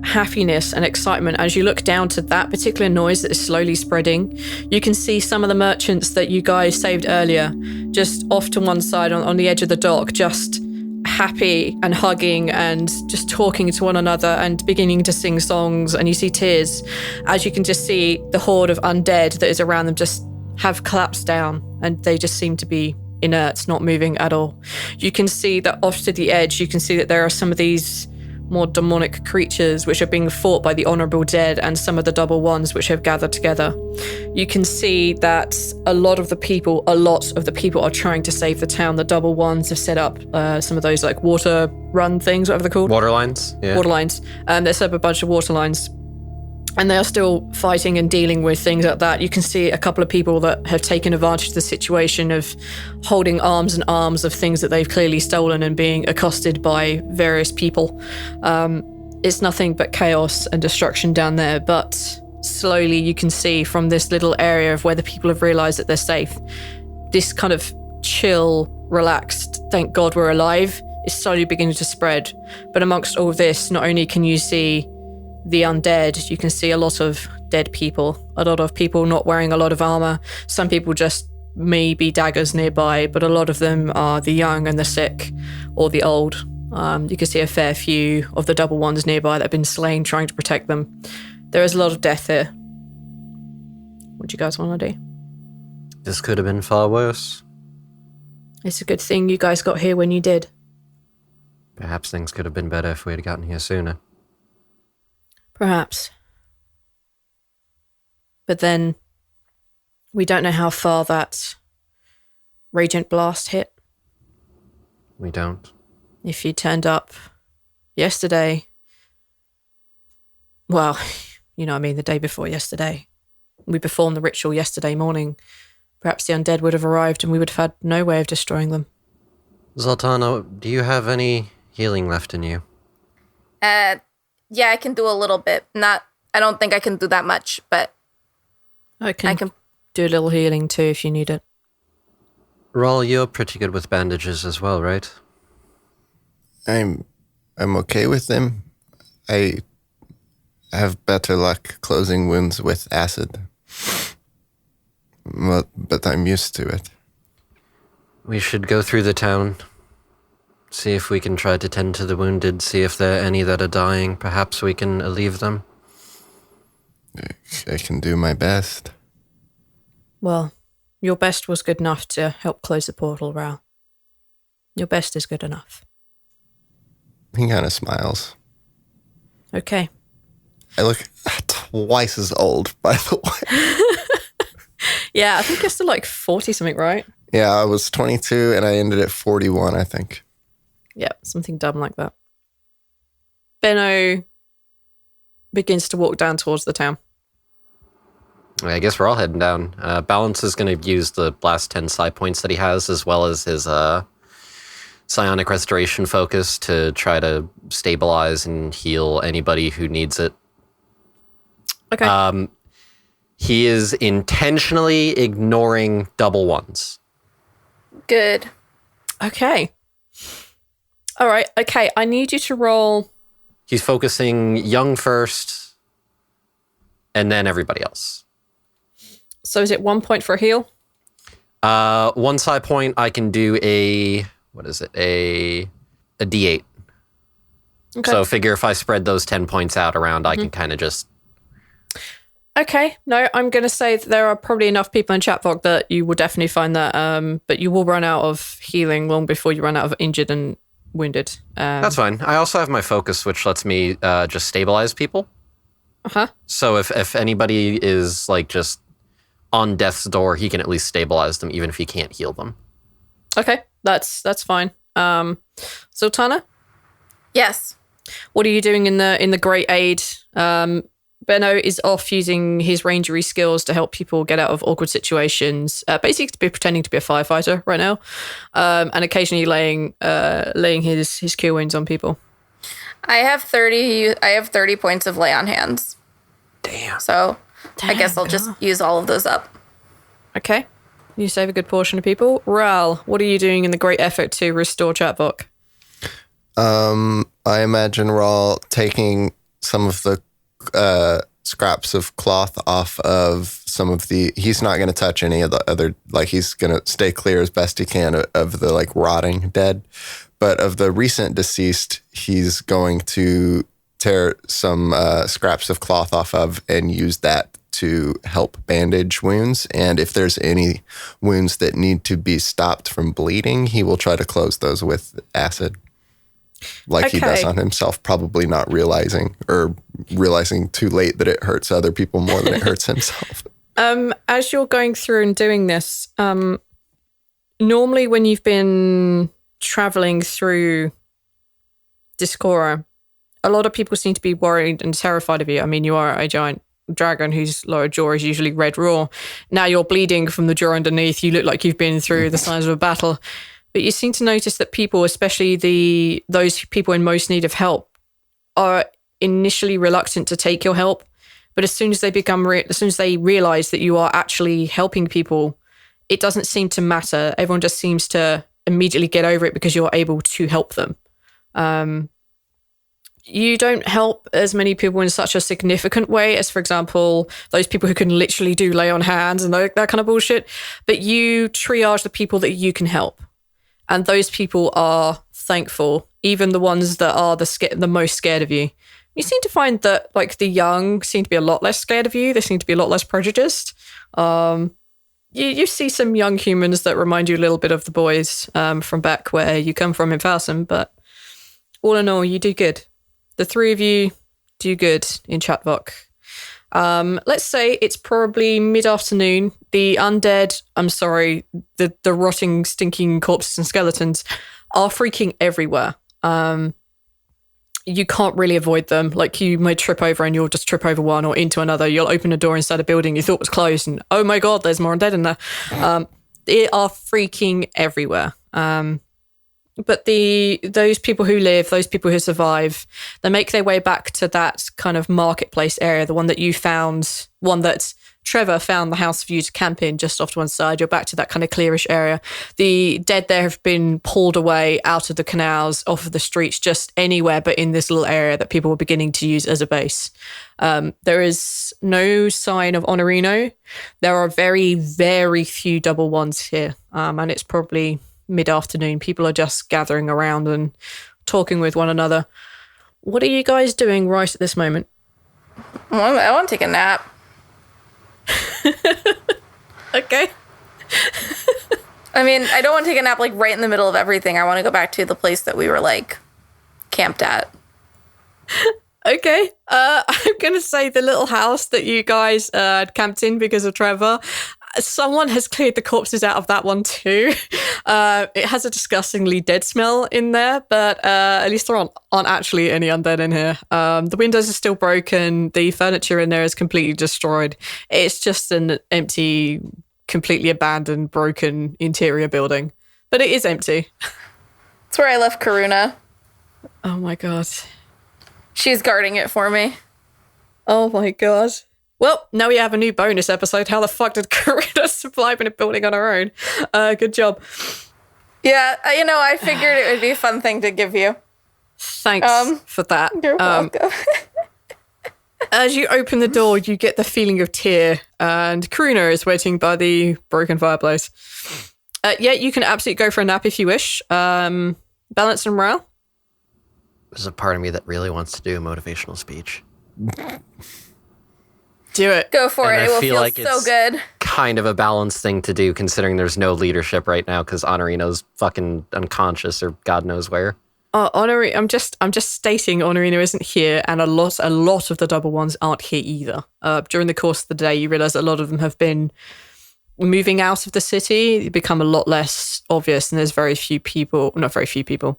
happiness and excitement as you look down to that particular noise that is slowly spreading. You can see some of the merchants that you guys saved earlier just off to one side on the edge of the dock, just happy and hugging and just talking to one another and beginning to sing songs, and you see tears as you can just see the horde of undead that is around them just have collapsed down, and they just seem to be inert, not moving at all. You can see that off to the edge, you can see that there are some of these more demonic creatures which are being fought by the honorable dead and some of the double ones which have gathered together. You can see that a lot of the people are trying to save the town. The double ones have set up some of those like water run things, whatever they're called. Water lines? Yeah. Water lines. They set up a bunch of water lines. And they are still fighting and dealing with things like that. You can see a couple of people that have taken advantage of the situation of holding arms and arms of things that they've clearly stolen and being accosted by various people. It's nothing but chaos and destruction down there. But slowly you can see from this little area of where the people have realized that they're safe, this kind of chill, relaxed, thank God we're alive, is slowly beginning to spread. But amongst all of this, not only can you see the undead, you can see a lot of dead people, a lot of people not wearing a lot of armor. Some people just maybe daggers nearby, but a lot of them are the young and the sick or the old. You can see a fair few of the double ones nearby that have been slain trying to protect them. There is a lot of death here. What do you guys want to do? This could have been far worse. It's a good thing you guys got here when you did. Perhaps things could have been better if we had gotten here sooner. Perhaps. But then, we don't know how far that Radiant Blast hit. We don't. If you turned up yesterday, well, you know what I mean, the day before yesterday, we performed the ritual yesterday morning, perhaps the undead would have arrived and we would have had no way of destroying them. Zaltanna, do you have any healing left in you? Yeah, I can do a little bit. I don't think I can do that much, but I can do a little healing too if you need it. Rhal, you're pretty good with bandages as well, right? I'm okay with them. I have better luck closing wounds with acid. But I'm used to it. We should go through the town, see if we can try to tend to the wounded, see if there are any that are dying. Perhaps we can alleviate them. I can do my best. Well, your best was good enough to help close the portal, Rhal. Your best is good enough. He kind of smiles. Okay. I look twice as old, by the way. Yeah, I think you're still like 40 something, right? Yeah, I was 22 and I ended at 41, I think. Yeah, something dumb like that. Benno begins to walk down towards the town. I guess we're all heading down. Balance is going to use the last 10 psi points that he has, as well as his psionic restoration focus to try to stabilize and heal anybody who needs it. Okay. He is intentionally ignoring double ones. good. Okay. All right. Okay, I need you to roll. He's focusing young first, and then everybody else. So is it 1 point for a heal? 1 side point, I can do a D8. Okay. So figure if I spread those 10 points out around, I can kind of just... Okay, no, I'm going to say that there are probably enough people in Chatvok that you will definitely find that, but you will run out of healing long before you run out of injured and wounded. That's fine. I also have my focus, which lets me just stabilize people. Uh-huh. So if anybody is like just on death's door, he can at least stabilize them, even if he can't heal them. Okay, that's fine. Zaltanna, Yes. what are you doing in the Great Aid? Benno is off using his rangery skills to help people get out of awkward situations. Basically, to be pretending to be a firefighter right now, and occasionally laying his cure wounds on people. I have 30 points of lay on hands. Damn. So I guess I'll just use all of those up. Okay, you save a good portion of people. Rhal, what are you doing in the great effort to restore Chatvok? I imagine Rhal taking some of the scraps of cloth off of some of the... He's not going to touch any of the other... Like, he's going to stay clear as best he can of the, like, rotting dead. But of the recent deceased, he's going to tear some scraps of cloth off of and use that to help bandage wounds. And if there's any wounds that need to be stopped from bleeding, he will try to close those with acid. Like he does on himself, probably not realizing too late that it hurts other people more than it hurts himself. As you're going through and doing this, normally when you've been traveling through Discora, a lot of people seem to be worried and terrified of you. I mean, you are a giant dragon whose lower jaw is usually red raw. Now you're bleeding from the jaw underneath. You look like you've been through the signs of a battle. But you seem to notice that people, especially those people in most need of help, are initially reluctant to take your help. But as soon as they realize that you are actually helping people, it doesn't seem to matter. Everyone just seems to immediately get over it because you're able to help them. You don't help as many people in such a significant way as, for example, those people who can literally do lay on hands and that kind of bullshit. But you triage the people that you can help. And those people are thankful, even the ones that are the most scared of you. You seem to find that, like, the young seem to be a lot less scared of you. They seem to be a lot less prejudiced. You see some young humans that remind you a little bit of the boys from back where you come from in Falsum, but all in all, you do good. The three of you do good in Chatvok. Let's say it's probably mid-afternoon. The undead, the rotting, stinking corpses and skeletons are freaking everywhere. You can't really avoid them. Like, you may trip over and you'll just trip over one or into another. You'll open a door inside a building you thought was closed and, oh my God, there's more undead in there. They are freaking everywhere. But those people who live, those people who survive, they make their way back to that kind of marketplace area, the one that you found, one that Trevor found the house for you to camp in just off to one side. You're back to that kind of clearish area. The dead there have been pulled away out of the canals, off of the streets, just anywhere but in this little area that people were beginning to use as a base. There is no sign of Honorino. There are very, very few double ones here. And it's probably mid-afternoon. People are just gathering around and talking with one another. What are you guys doing right at this moment? I want to take a nap. Okay. I mean, I don't want to take a nap like right in the middle of everything. I want to go back to the place that we were like camped at. Okay. I'm going to say the little house that you guys camped in because of Trevor. Someone has cleared the corpses out of that one too. It has a disgustingly dead smell in there, but at least there aren't actually any undead in here. The windows are still broken. The furniture in there is completely destroyed. It's just an empty, completely abandoned, broken interior building. But it is empty. It's where I left Karuna. Oh my God. She's guarding it for me. Oh my God. Well, now we have a new bonus episode. How the fuck did Karina survive in a building on her own? Good job. Yeah, I figured it would be a fun thing to give you. Thanks for that. You're welcome. As you open the door, you get the feeling of tear, and Karina is waiting by the broken fireplace. Yeah, you can absolutely go for a nap if you wish. Balance and morale? There's a part of me that really wants to do a motivational speech. Do it. Go for it. It will feel like so it's good. Kind of a balanced thing to do, considering there's no leadership right now because Honorino's fucking unconscious or God knows where. I'm just stating Honorino isn't here, and a lot of the double ones aren't here either. During the course of the day, you realize a lot of them have been moving out of the city. It become a lot less obvious, and there's very few people. Not very few people.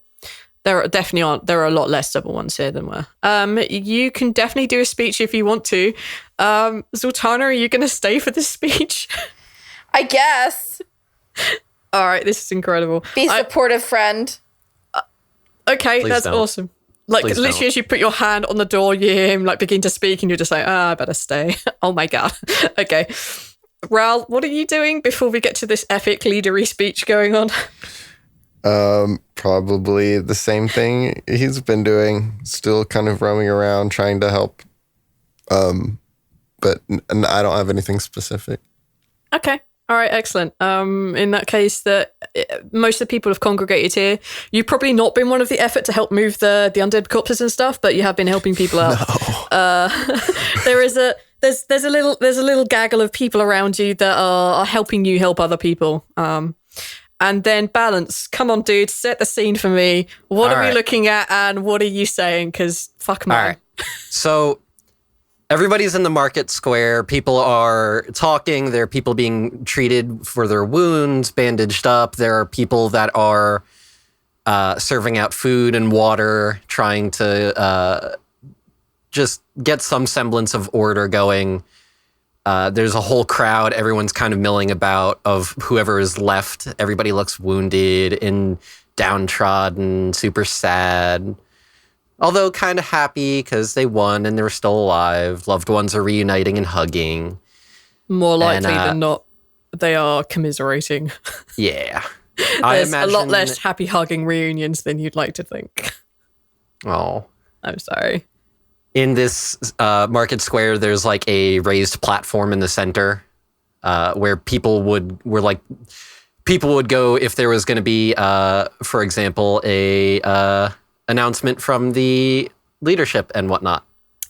There are a lot less double ones here than were. You can definitely do a speech if you want to. Zaltanna, are you going to stay for this speech? I guess. All right, this is incredible. Be a supportive friend. Okay, Please that's don't. awesome. Like, Please literally, don't. as you put your hand on the door, you hear him like begin to speak, and you're just like, I better stay. Oh my God. Okay. Rhal, what are you doing before we get to this epic leadery speech going on? Probably the same thing he's been doing, still kind of roaming around trying to help. But I don't have anything specific. Okay. All right, excellent. In that case, most of the people have congregated here. You've probably not been one of the effort to help move the undead corpses and stuff, but you have been helping people out. No. There's a little gaggle of people around you that are helping you help other people. And then Balance, come on, dude, set the scene for me. What are we looking at, and what are you saying? Because fuck me. All right. So everybody's in the market square. People are talking. There are people being treated for their wounds, bandaged up. There are people that are serving out food and water, trying to just get some semblance of order going. There's a whole crowd. Everyone's kind of milling about of whoever is left. Everybody looks wounded and downtrodden, super sad. Although kind of happy because they won and they're still alive. Loved ones are reuniting and hugging. More likely than not, they are commiserating. Yeah. There's a lot less happy hugging reunions than you'd like to think. Oh. I'm sorry. In this market square, there's like a raised platform in the center where people would go if there was going to be, for example, a announcement from the leadership and whatnot.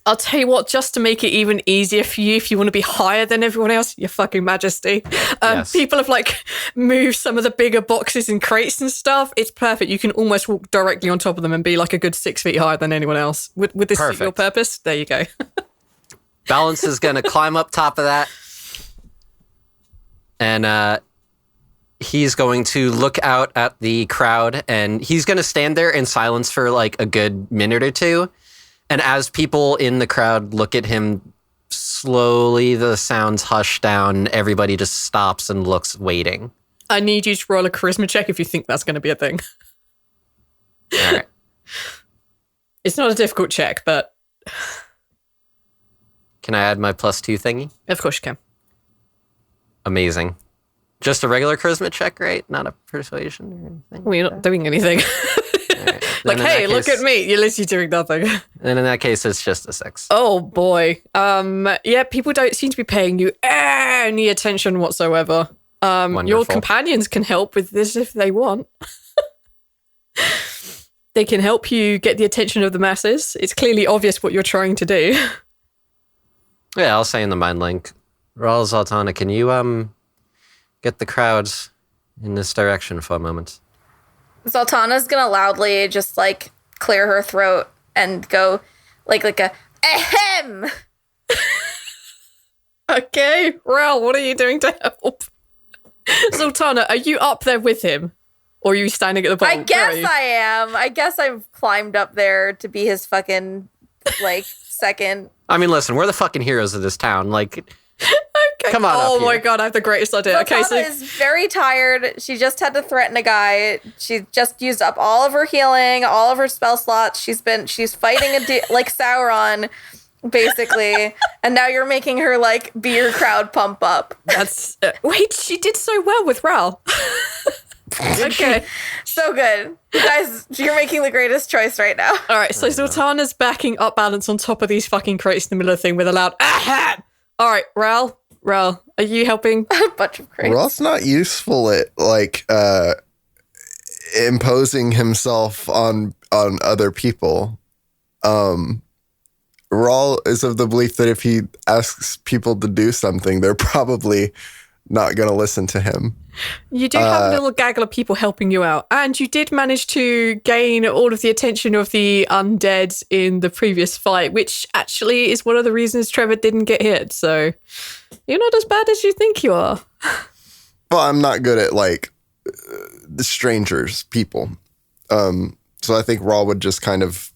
I'll tell you what, just to make it even easier for you, if you want to be higher than everyone else, your fucking majesty. Yes. People have moved some of the bigger boxes and crates and stuff. It's perfect. You can almost walk directly on top of them and be like a good 6 feet higher than anyone else. Would this suit your purpose? There you go. Balance is going to climb up top of that. And he's going to look out at the crowd, and he's going to stand there in silence for like a good minute or two. And as people in the crowd look at him, slowly the sounds hush down. Everybody just stops and looks, waiting. I need you to roll a charisma check if you think that's going to be a thing. All right. It's not a difficult check, but... Can I add my +2 thingy? Of course you can. Amazing. Just a regular charisma check, right? Not a persuasion or anything? Well, you're not doing anything. Right. Like, hey, look at me. You're literally doing nothing. And in that case, it's just a 6. Oh, boy. Yeah, people don't seem to be paying you any attention whatsoever. Your companions can help with this if they want. They can help you get the attention of the masses. It's clearly obvious what you're trying to do. Yeah, I'll say in the mind link. Rhal, Zaltanna, can you get the crowds in this direction for a moment? Zaltanna's gonna loudly just clear her throat and go like a ahem. Okay, Rhal, what are you doing to help? Zaltanna, are you up there with him? Or are you standing at the bottom? I guess I am. I guess I've climbed up there to be his fucking second. I mean, listen, we're the fucking heroes of this town. Okay. Come on. Oh my god, I have the greatest idea. Zaltanna is very tired. She just had to threaten a guy. She just used up all of her healing, all of her spell slots. She's fighting like Sauron, basically. And now you're making her be your crowd pump up. That's wait, she did so well with Rhal. Okay, so good, you guys. You're making the greatest choice right now. All right, so Zaltanna's backing up Balance on top of these fucking crates in the middle of the thing with a loud aha. All right, Rhal, are you helping? A bunch of crates. Rhal's not useful at imposing himself on other people. Rhal is of the belief that if he asks people to do something, they're probably not going to listen to him. You do have a little gaggle of people helping you out, and you did manage to gain all of the attention of the undead in the previous fight, which actually is one of the reasons Trevor didn't get hit. So you're not as bad as you think you are. Well, I'm not good at the strangers, people. So I think Rhal would just kind of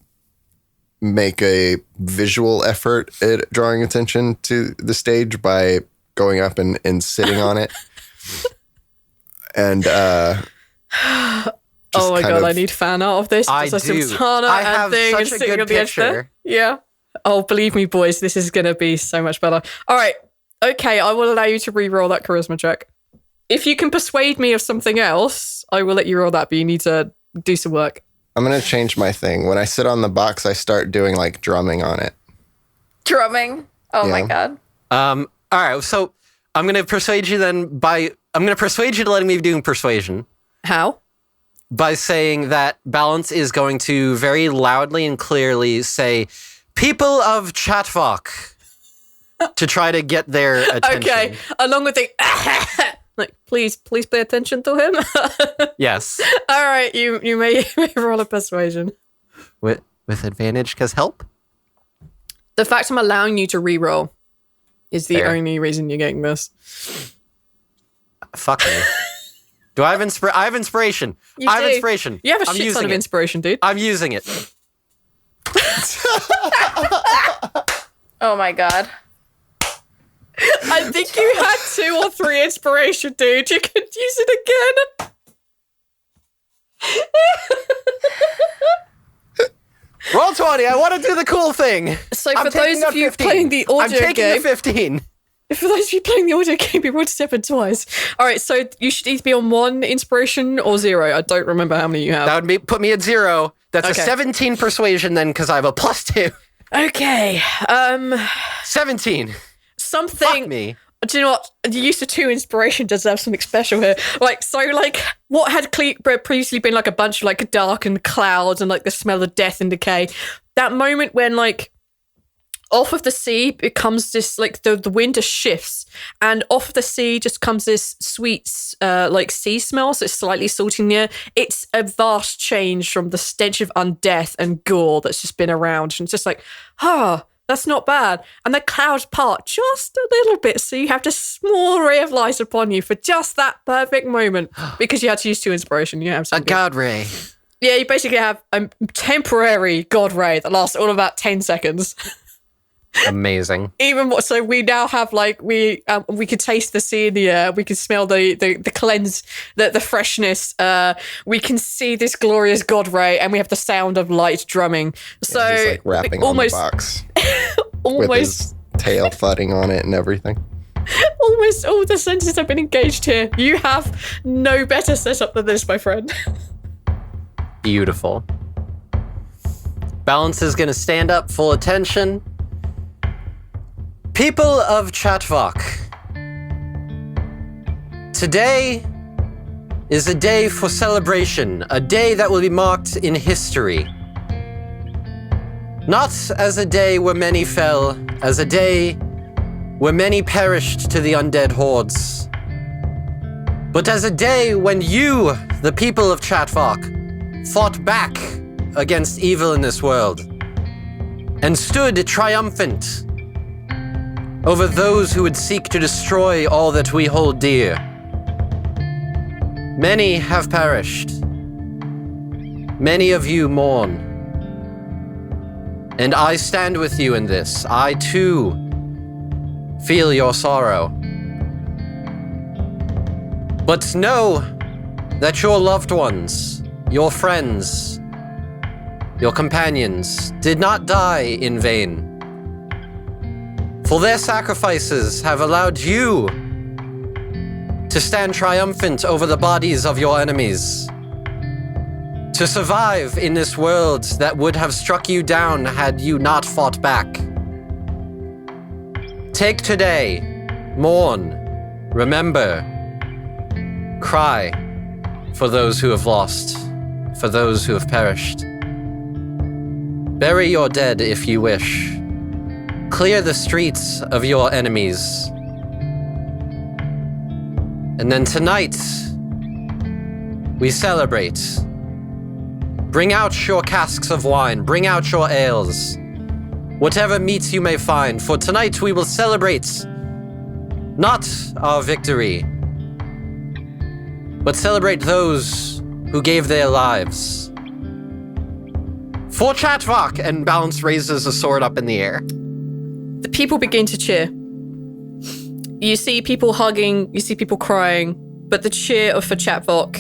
make a visual effort at drawing attention to the stage by going up and sitting on it. And oh my god, I need fan art of this. I do. I have such a good picture. Yeah. Oh, believe me, boys, this is going to be so much better. All right. Okay, I will allow you to re-roll that charisma check. If you can persuade me of something else, I will let you roll that, but you need to do some work. I'm going to change my thing. When I sit on the box, I start doing drumming on it. Drumming? Oh my god. All right, so I'm going to persuade you then I'm going to persuade you to letting me doing persuasion. How? By saying that Balance is going to very loudly and clearly say, "People of Chatvok," to try to get their attention. Okay, along with the like, please pay attention to him. Yes. All right, you may roll a persuasion. With advantage, because help? The fact I'm allowing you to re-roll is the only reason you're getting this. Fuck me. Do I have I have inspiration. I have inspiration. You have a shit ton of inspiration, dude. I'm using it. Oh my god. I think you had 2 or 3 inspiration, dude. You could use it again. Roll 20. I want to do the cool thing. So for those of you playing the audio game... I'm taking a 15. For those of you playing the audio game, you rolled 7 twice. All right, so you should either be on 1 inspiration or 0. I don't remember how many you have. That would put me at 0. That's a 17 persuasion then, because I have a +2. Okay. 17. Something... Fuck me. Do you know what? The use of 2 inspiration does have something special here. What had previously been like a bunch of like darkened clouds and like the smell of death and decay. That moment when like off of the sea it comes this like the wind just shifts and off of the sea just comes this sweet like sea smell, so it's slightly salty in the air. It's a vast change from the stench of undeath and gore that's just been around, and it's just like, that's not bad. And the clouds part just a little bit, so you have this small ray of light upon you for just that perfect moment, because you had to use 2 inspiration. You have a god ray. Yeah, you basically have a temporary god ray that lasts all about 10 seconds. Amazing. Even more, so we now have like we could taste the sea in the air. We can smell the cleanse, the freshness. We can see this glorious god ray, and we have the sound of light drumming. So he's like rapping almost, on the box almost with his tail thudding on it and everything. Almost all the senses have been engaged here. You have no better setup than this, my friend. Beautiful. Balance is going to stand up, full attention. People of Chatvok, today is a day for celebration, a day that will be marked in history. Not as a day where many fell, as a day where many perished to the undead hordes, but as a day when you, the people of Chatvok, fought back against evil in this world and stood triumphant over those who would seek to destroy all that we hold dear. Many have perished. Many of you mourn. And I stand with you in this. I too feel your sorrow. But know that your loved ones, your friends, your companions did not die in vain. For their sacrifices have allowed you to stand triumphant over the bodies of your enemies, to survive in this world that would have struck you down had you not fought back. Take today, mourn, remember, cry for those who have lost, for those who have perished. Bury your dead if you wish. Clear the streets of your enemies. And then tonight, we celebrate. Bring out your casks of wine, bring out your ales, whatever meats you may find, for tonight we will celebrate not our victory, but celebrate those who gave their lives. For Chatvok, and Balance raises a sword up in the air. The people begin to cheer. You see people hugging, you see people crying, but the cheer for Chatvok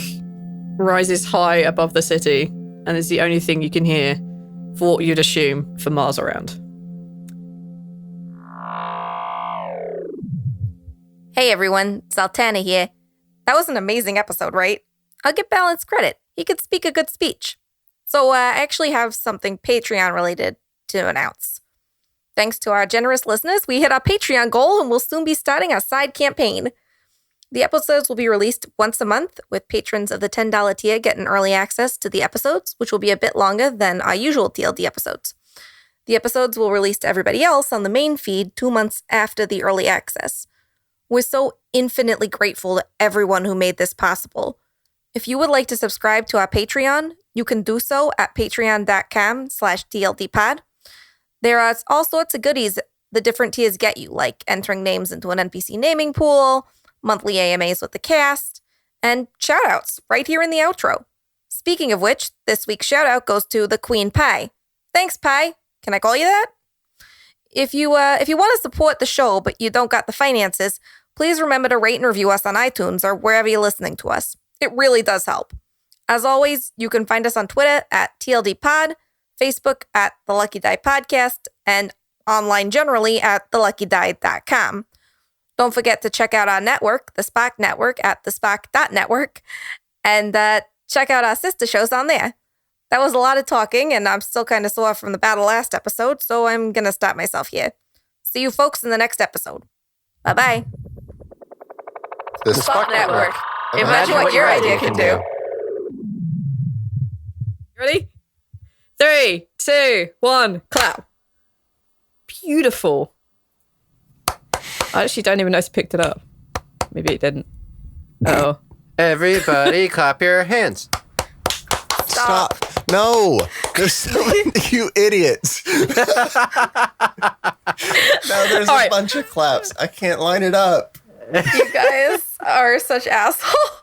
rises high above the city and is the only thing you can hear for what you'd assume for miles around. Hey everyone, Zaltanna here. That was an amazing episode, right? I'll give Balance credit. He could speak a good speech. So I actually have something Patreon related to announce. Thanks to our generous listeners, we hit our Patreon goal and we'll soon be starting our side campaign. The episodes will be released once a month, with patrons of the $10 tier getting early access to the episodes, which will be a bit longer than our usual TLD episodes. The episodes will release to everybody else on the main feed 2 months after the early access. We're so infinitely grateful to everyone who made this possible. If you would like to subscribe to our Patreon, you can do so at patreon.com/TLDpod. There are all sorts of goodies the different tiers get you, like entering names into an NPC naming pool, monthly AMAs with the cast, and shoutouts right here in the outro. Speaking of which, this week's shoutout goes to the Queen Pie. Thanks, Pie. Can I call you that? If you want to support the show but you don't got the finances, please remember to rate and review us on iTunes or wherever you're listening to us. It really does help. As always, you can find us on Twitter at TLDpod, Facebook at The Lucky Die Podcast, and online generally at theluckydie.com. Don't forget to check out our network, the Spock Network, at thespock.network, and check out our sister shows on there. That was a lot of talking, and I'm still kind of sore from the battle last episode, so I'm going to stop myself here. See you folks in the next episode. Bye-bye. The Spock Network. Imagine what your idea can do. Ready? 3, 2, 1, clap. Beautiful. I actually don't even know if he picked it up. Maybe it didn't. Oh. Everybody clap your hands. Stop. No. There's so many, you idiots. No, there's All a right. bunch of claps. I can't line it up. You guys are such assholes.